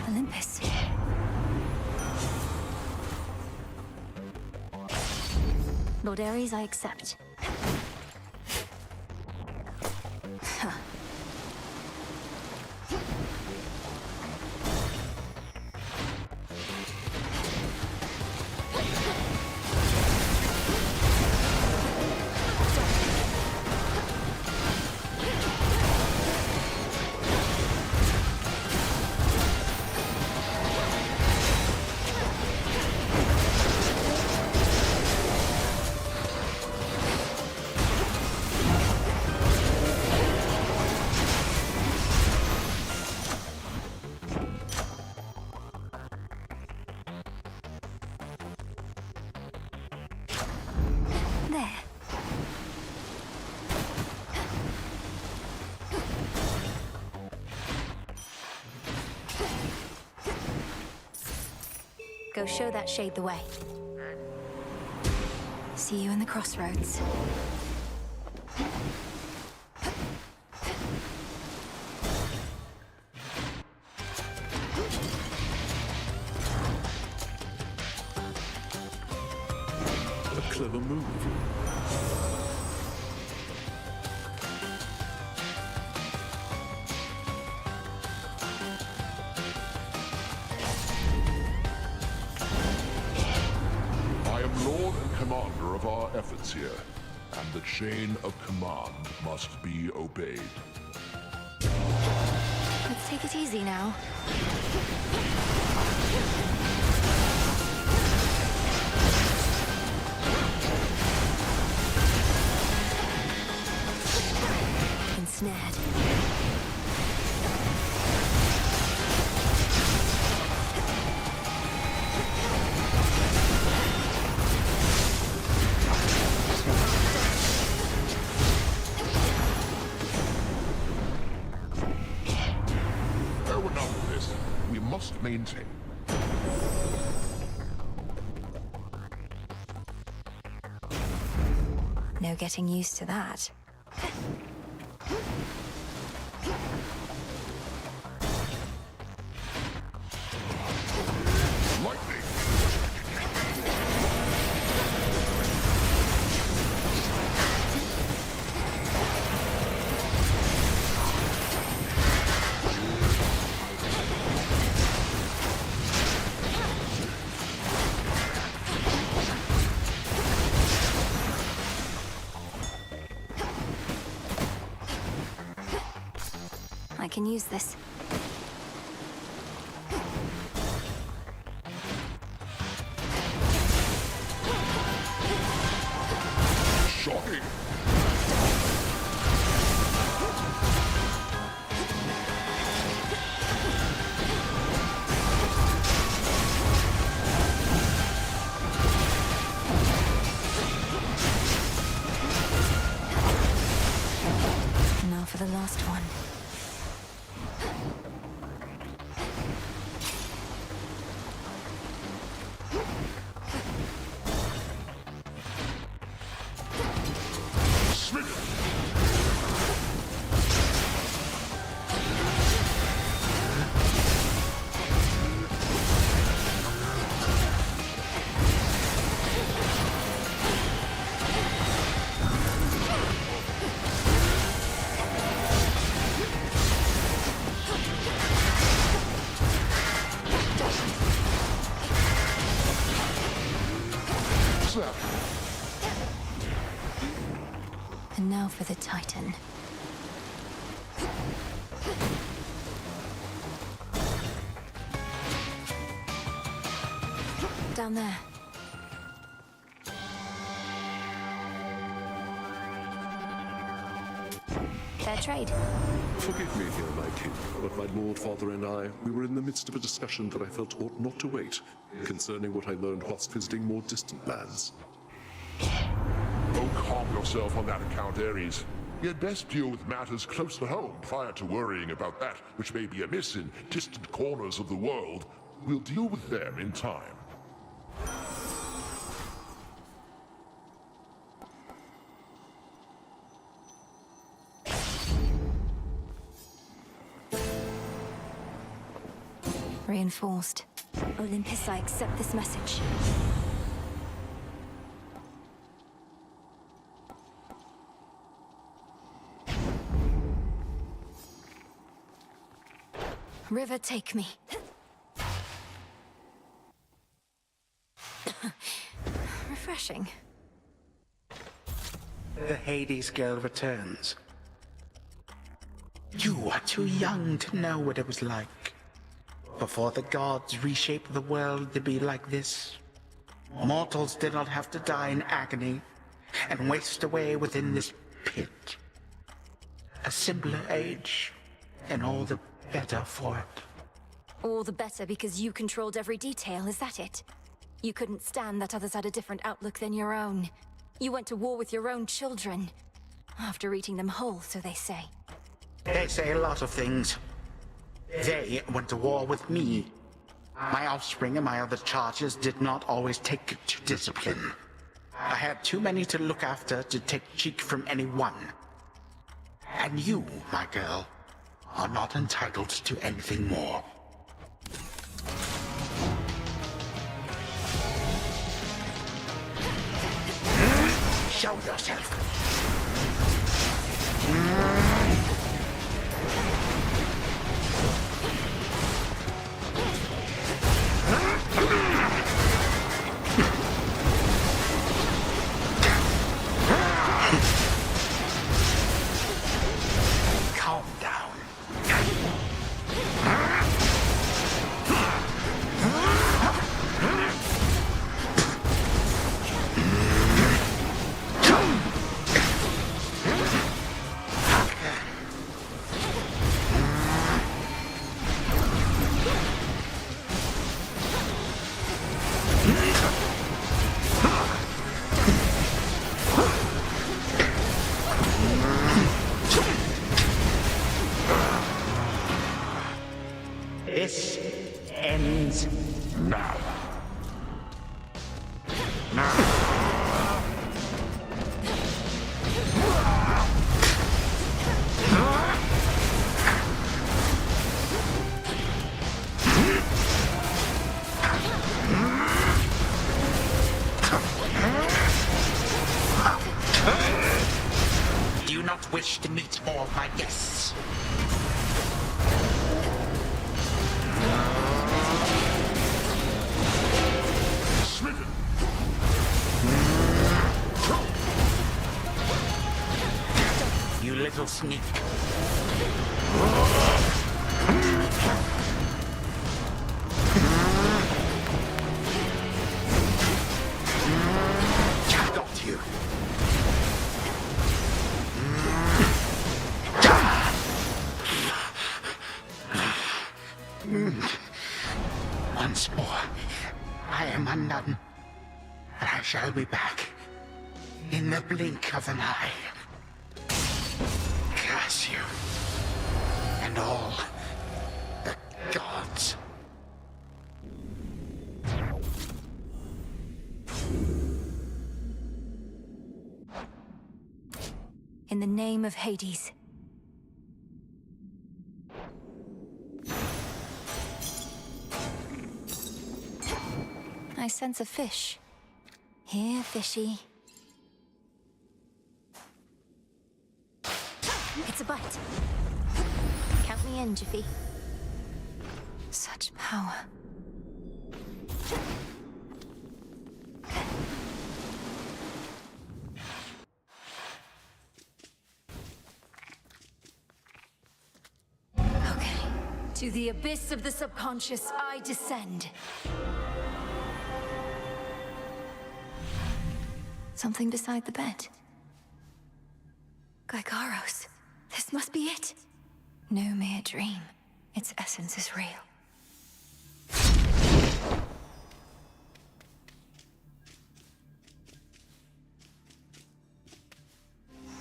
Speaker 2: Olympus. Lord Ares, I accept. Huh. There. Go show that shade the way. See you in the crossroads.
Speaker 5: A clever move.
Speaker 20: I am Lord and Commander of our efforts here, and the chain of command must be obeyed.
Speaker 2: Let's take it easy now. Ensnared.
Speaker 20: Oh, enough of this. We must maintain.
Speaker 2: No getting used to that.
Speaker 20: Lightning!
Speaker 2: I can use this.
Speaker 20: Shocking!
Speaker 2: Now for the last one. Now for the Titan. Down there. Fair trade.
Speaker 5: Forgive me, dear my king, but my lord father and I, we were in the midst of a discussion that I felt ought not to wait, concerning what I learned whilst visiting more distant lands.
Speaker 20: Oh, calm yourself on that account, Ares. You had best deal with matters close to home prior to worrying about that which may be amiss in distant corners of the world. We'll deal with them in time.
Speaker 2: Reinforced. Olympus, I accept this message. River, take me. Refreshing.
Speaker 13: The Hades girl returns. You are too young to know what it was like. Before the gods reshaped the world to be like this, mortals did not have to die in agony and waste away within this pit. A simpler age, and all the better for it.
Speaker 2: All the better because you controlled every detail, is that it? You couldn't stand that others had a different outlook than your own. You went to war with your own children. After eating them whole, so they say.
Speaker 13: They say a lot of things. They went to war with me. My offspring and my other charges did not always take to discipline. I had too many to look after to take cheek from any one. And you, my girl, are not entitled to anything more. Show yourself. Calm down. This ends now. Do you not wish to meet more of my guests?
Speaker 20: Smitten!
Speaker 13: You little sneak. I got you. Once more, I am undone, and I shall be back in the blink of an eye. Curse you, and all the gods.
Speaker 2: In the name of Hades. I sense a fish. Here, fishy. It's a bite. Count me in, Jiffy. Such power. To the abyss of the subconscious, I descend. Something beside the bed. Gygaros. This must be it. No mere dream. Its essence is real.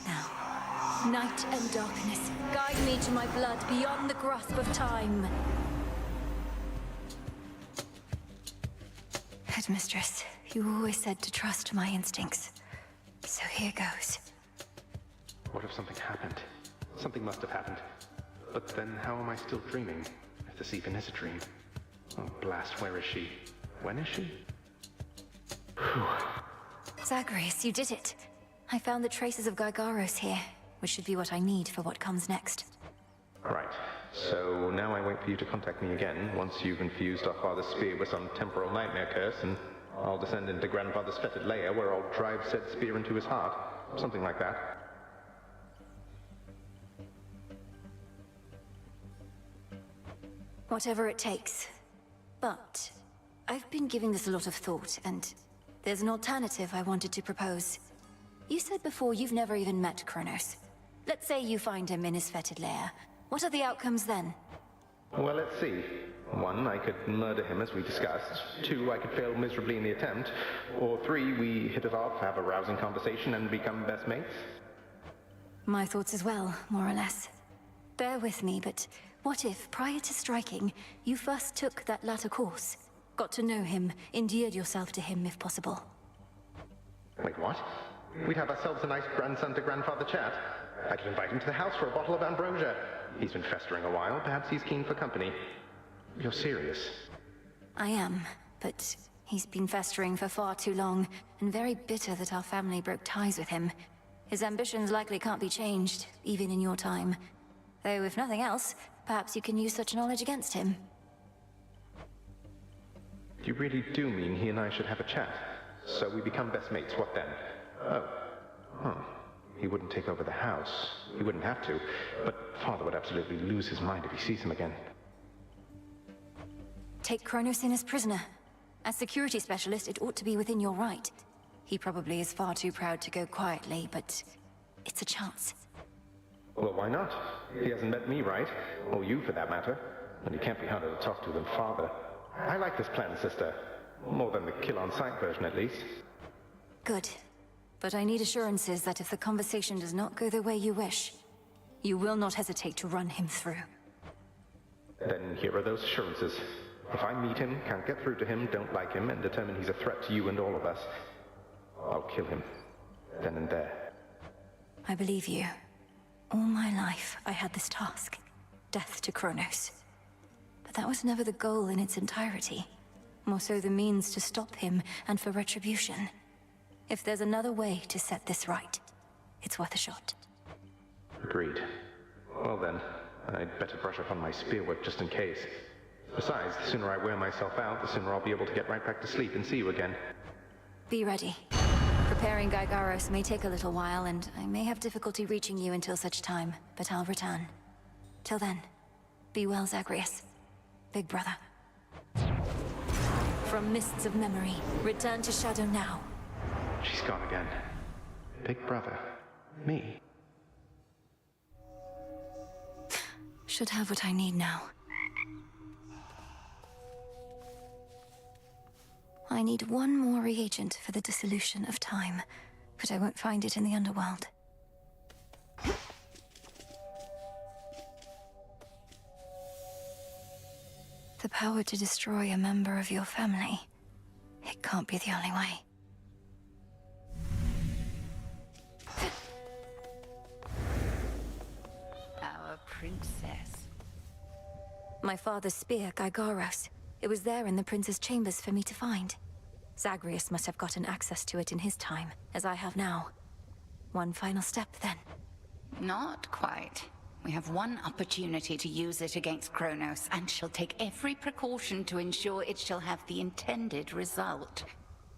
Speaker 2: Now, night and darkness, guide me to my blood beyond the grasp of time. Headmistress, you always said to trust my instincts. So here goes.
Speaker 1: What if something happened? Something must have happened. But then how am I still dreaming? If this even is a dream. Oh, blast, where is she? When is she? Whew.
Speaker 2: Zagreus, you did it. I found the traces of Gygaros here, which should be what I need for what comes next.
Speaker 1: Right. So now I wait for you to contact me again, once you've infused our father's spear with some temporal nightmare curse, and I'll descend into grandfather's fetid lair where I'll drive said spear into his heart. Something like that.
Speaker 2: Whatever it takes. But I've been giving this a lot of thought, and there's an alternative I wanted to propose. You said before you've never even met Kronos. Let's say you find him in his fetid lair. What are the outcomes then?
Speaker 1: Well, let's see. 1, I could murder him as we discussed. 2, I could fail miserably in the attempt. Or 3, we hit it off, have a rousing conversation, and become best mates.
Speaker 2: My thoughts as well, more or less. Bear with me, but what if, prior to striking, you first took that latter course? Got to know him, endeared yourself to him if possible.
Speaker 1: Wait, what? We'd have ourselves a nice grandson-to-grandfather chat. I could invite him to the house for a bottle of ambrosia. He's been festering a while. Perhaps he's keen for company. You're serious?
Speaker 2: I am, but he's been festering for far too long, and very bitter that our family broke ties with him. His ambitions likely can't be changed, even in your time. Though, if nothing else, perhaps you can use such knowledge against him.
Speaker 1: You really do mean he and I should have a chat? So we become best mates, what then? Oh. Huh. He wouldn't take over the house. He wouldn't have to. But Father would absolutely lose his mind if he sees him again.
Speaker 2: Take Kronos in as prisoner. As security specialist, it ought to be within your right. He probably is far too proud to go quietly, but it's a chance.
Speaker 1: Well, why not? He hasn't met me, right? Or you, for that matter. And he can't be harder to talk to than Father. I like this plan, sister. More than the kill-on-sight version, at least.
Speaker 2: Good. But I need assurances that if the conversation does not go the way you wish, you will not hesitate to run him through.
Speaker 1: Then here are those assurances. If I meet him, can't get through to him, don't like him, and determine he's a threat to you and all of us, I'll kill him. Then and there.
Speaker 2: I believe you. All my life, I had this task. Death to Kronos. But that was never the goal in its entirety. More so the means to stop him and for retribution. If there's another way to set this right, it's worth a shot.
Speaker 1: Agreed. Well then, I'd better brush up on my spear work just in case. Besides, the sooner I wear myself out, the sooner I'll be able to get right back to sleep and see you again.
Speaker 2: Be ready. Preparing Gygaros may take a little while, and I may have difficulty reaching you until such time, but I'll return. Till then, be well, Zagreus. Big brother. From mists of memory, return to Shadow now.
Speaker 1: She's gone again. Big brother. Me.
Speaker 2: Should have what I need now. I need one more reagent for the dissolution of time, but I won't find it in the underworld. The power to destroy a member of your family. It can't be the only way.
Speaker 18: Our princess.
Speaker 2: My father's spear, Gygaros. It was there in the prince's chambers for me to find. Zagreus must have gotten access to it in his time, as I have now. One final step, then.
Speaker 18: Not quite. We have one opportunity to use it against Kronos, and she'll take every precaution to ensure it shall have the intended result.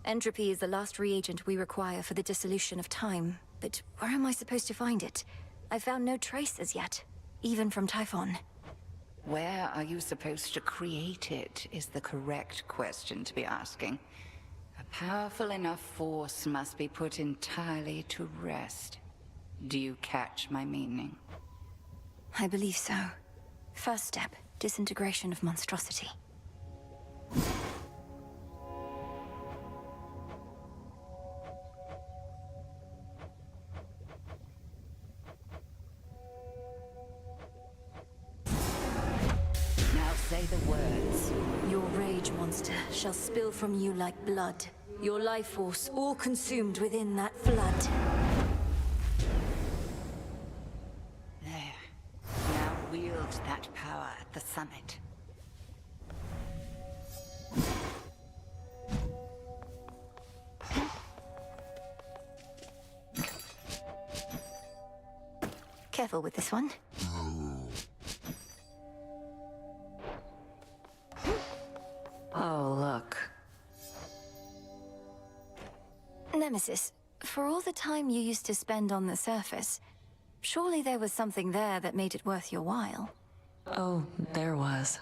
Speaker 2: Entropy is the last reagent we require for the dissolution of time, but where am I supposed to find it? I've found no trace as yet, even from Typhon.
Speaker 18: Where are you supposed to create it is the correct question to be asking. A powerful enough force must be put entirely to rest. Do you catch my meaning?
Speaker 2: I believe so. First step, disintegration of monstrosity.
Speaker 18: Now say the words.
Speaker 2: Your rage monster shall spill from you like blood. Your life force all consumed within that flood.
Speaker 18: There. Now wield that power at the summit.
Speaker 2: Careful with this one.
Speaker 19: Oh, look.
Speaker 2: Nemesis, for all the time you used to spend on the surface, surely there was something there that made it worth your while.
Speaker 19: Oh, there was.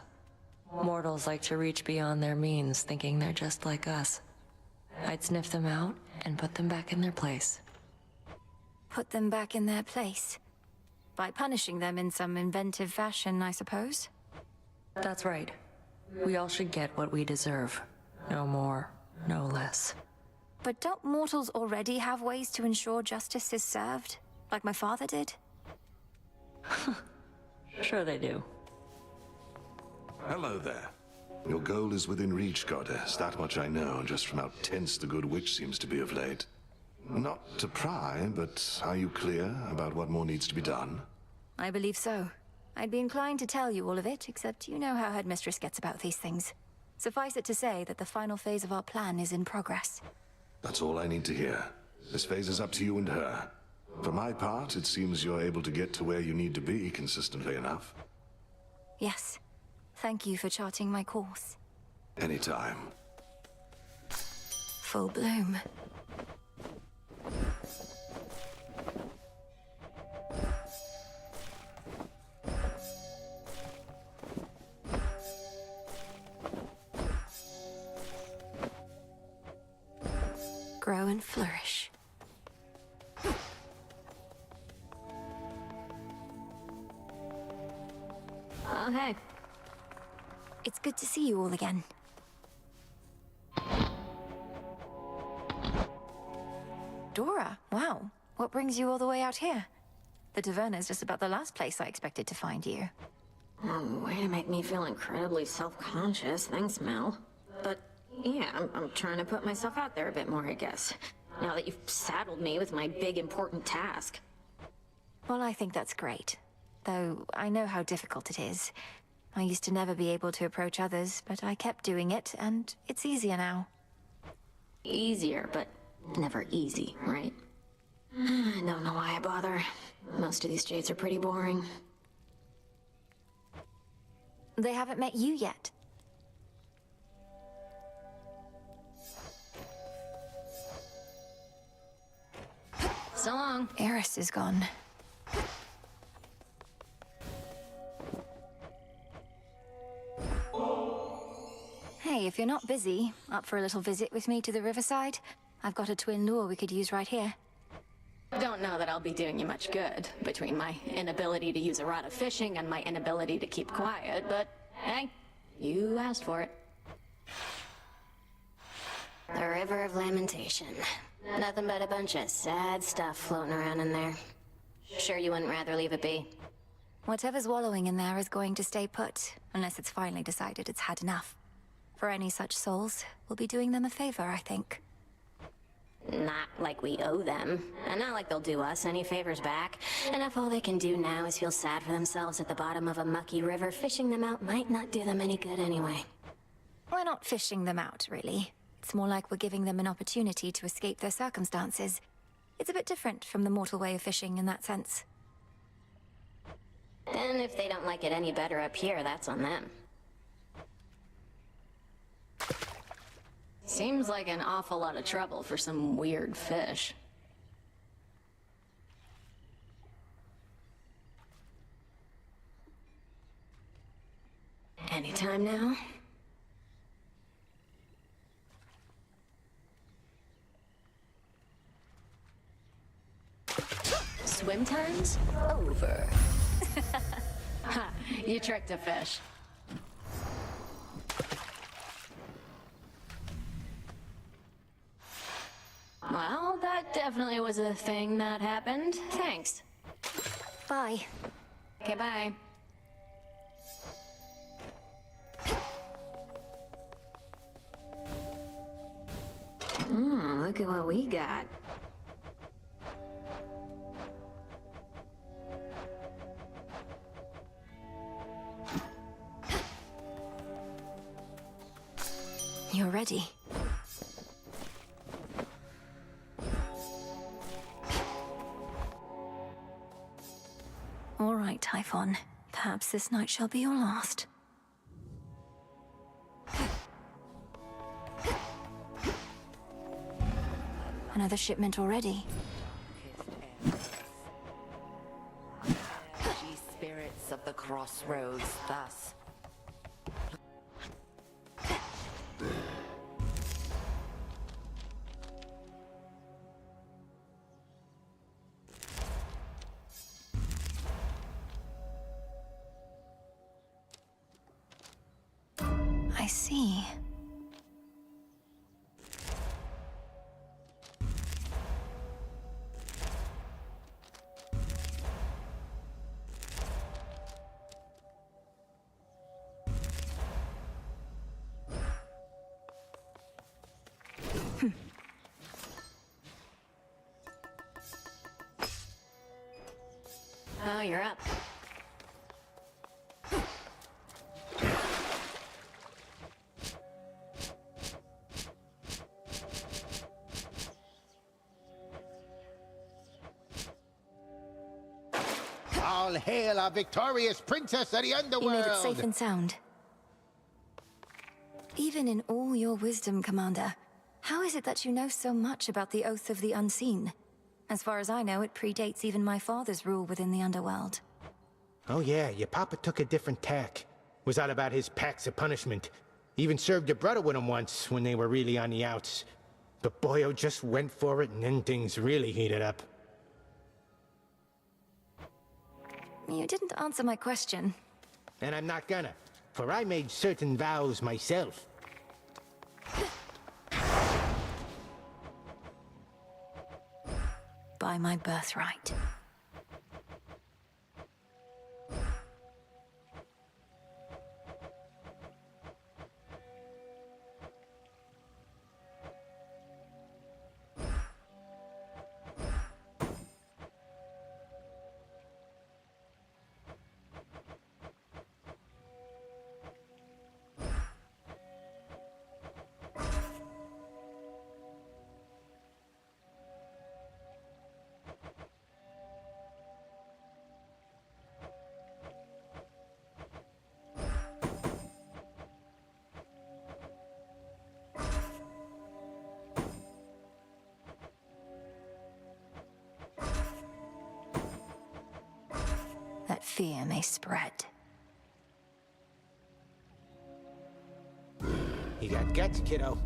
Speaker 19: Mortals like to reach beyond their means, thinking they're just like us. I'd sniff them out and put them back in their place.
Speaker 2: Put them back in their place? By punishing them in some inventive fashion, I suppose?
Speaker 19: That's right. We all should get what we deserve. No more, no less.
Speaker 2: But don't mortals already have ways to ensure justice is served? Like my father did?
Speaker 19: Sure they do.
Speaker 5: Hello there.
Speaker 11: Your goal is within reach, Goddess. That much I know, just from how tense the good witch seems to be of late. Not to pry, but are you clear about what more needs to be done?
Speaker 2: I believe so. I'd be inclined to tell you all of it, except you know how Headmistress gets about these things. Suffice it to say that the final phase of our plan is in progress.
Speaker 11: That's all I need to hear. This phase is up to you and her. For my part, it seems you're able to get to where you need to be consistently enough.
Speaker 2: Yes. Thank you for charting my course.
Speaker 11: Anytime.
Speaker 2: Full bloom. Grow and flourish.
Speaker 16: Oh, hey.
Speaker 2: It's good to see you all again. Dora, wow. What brings you all the way out here? The Taverna is just about the last place I expected to find you.
Speaker 16: Way to make me feel incredibly self-conscious. Thanks, Mel. But yeah, I'm trying to put myself out there a bit more, I guess. Now that you've saddled me with my big, important task.
Speaker 2: Well, I think that's great. Though I know how difficult it is. I used to never be able to approach others, but I kept doing it, and it's easier now.
Speaker 16: Easier, but never easy, right? I don't know why I bother. Most of these jades are pretty boring.
Speaker 2: They haven't met you yet.
Speaker 16: So long.
Speaker 2: Eris is gone. Hey, if you're not busy, up for a little visit with me to the riverside? I've got a twin lure we could use right here.
Speaker 16: Don't know that I'll be doing you much good, between my inability to use a rod of fishing and my inability to keep quiet, but hey, you asked for it.
Speaker 14: The River of Lamentation. Nothing but a bunch of sad stuff floating around in there. Sure you wouldn't rather leave it be?
Speaker 2: Whatever's wallowing in there is going to stay put, unless it's finally decided it's had enough. For any such souls, we'll be doing them a favor, I think.
Speaker 14: Not like we owe them, and not like they'll do us any favors back. And if all they can do now is feel sad for themselves at the bottom of a mucky river, fishing them out might not do them any good anyway.
Speaker 2: We're not fishing them out, really. It's more like we're giving them an opportunity to escape their circumstances. It's a bit different from the mortal way of fishing in that sense.
Speaker 14: And if they don't like it any better up here, that's on them.
Speaker 16: Seems like an awful lot of trouble for some weird fish.
Speaker 2: Anytime now.
Speaker 21: Swim time's over. Ha, you tricked a fish. Well, that definitely was a thing that happened. Thanks.
Speaker 2: Bye.
Speaker 21: Okay, bye.
Speaker 16: Look at what we got.
Speaker 2: You're ready. All right, Typhon. Perhaps this night shall be your last. Another shipment already.
Speaker 18: Ye spirits of the crossroads, thus.
Speaker 2: I see.
Speaker 21: Oh, you're up.
Speaker 3: All hail our victorious princess of the underworld!
Speaker 2: You made it safe and sound. Even in all your wisdom, Commander, how is it that you know so much about the Oath of the Unseen? As far as I know, it predates even my father's rule within the underworld.
Speaker 3: Oh yeah, your papa took a different tack. Was all about his packs of punishment. Even served your brother with him once when they were really on the outs. But Boyo just went for it and then things really heated up.
Speaker 2: You didn't answer my question.
Speaker 3: And I'm not gonna, for I made certain vows myself.
Speaker 2: By my birthright. That fear may spread.
Speaker 3: You got guts, kiddo.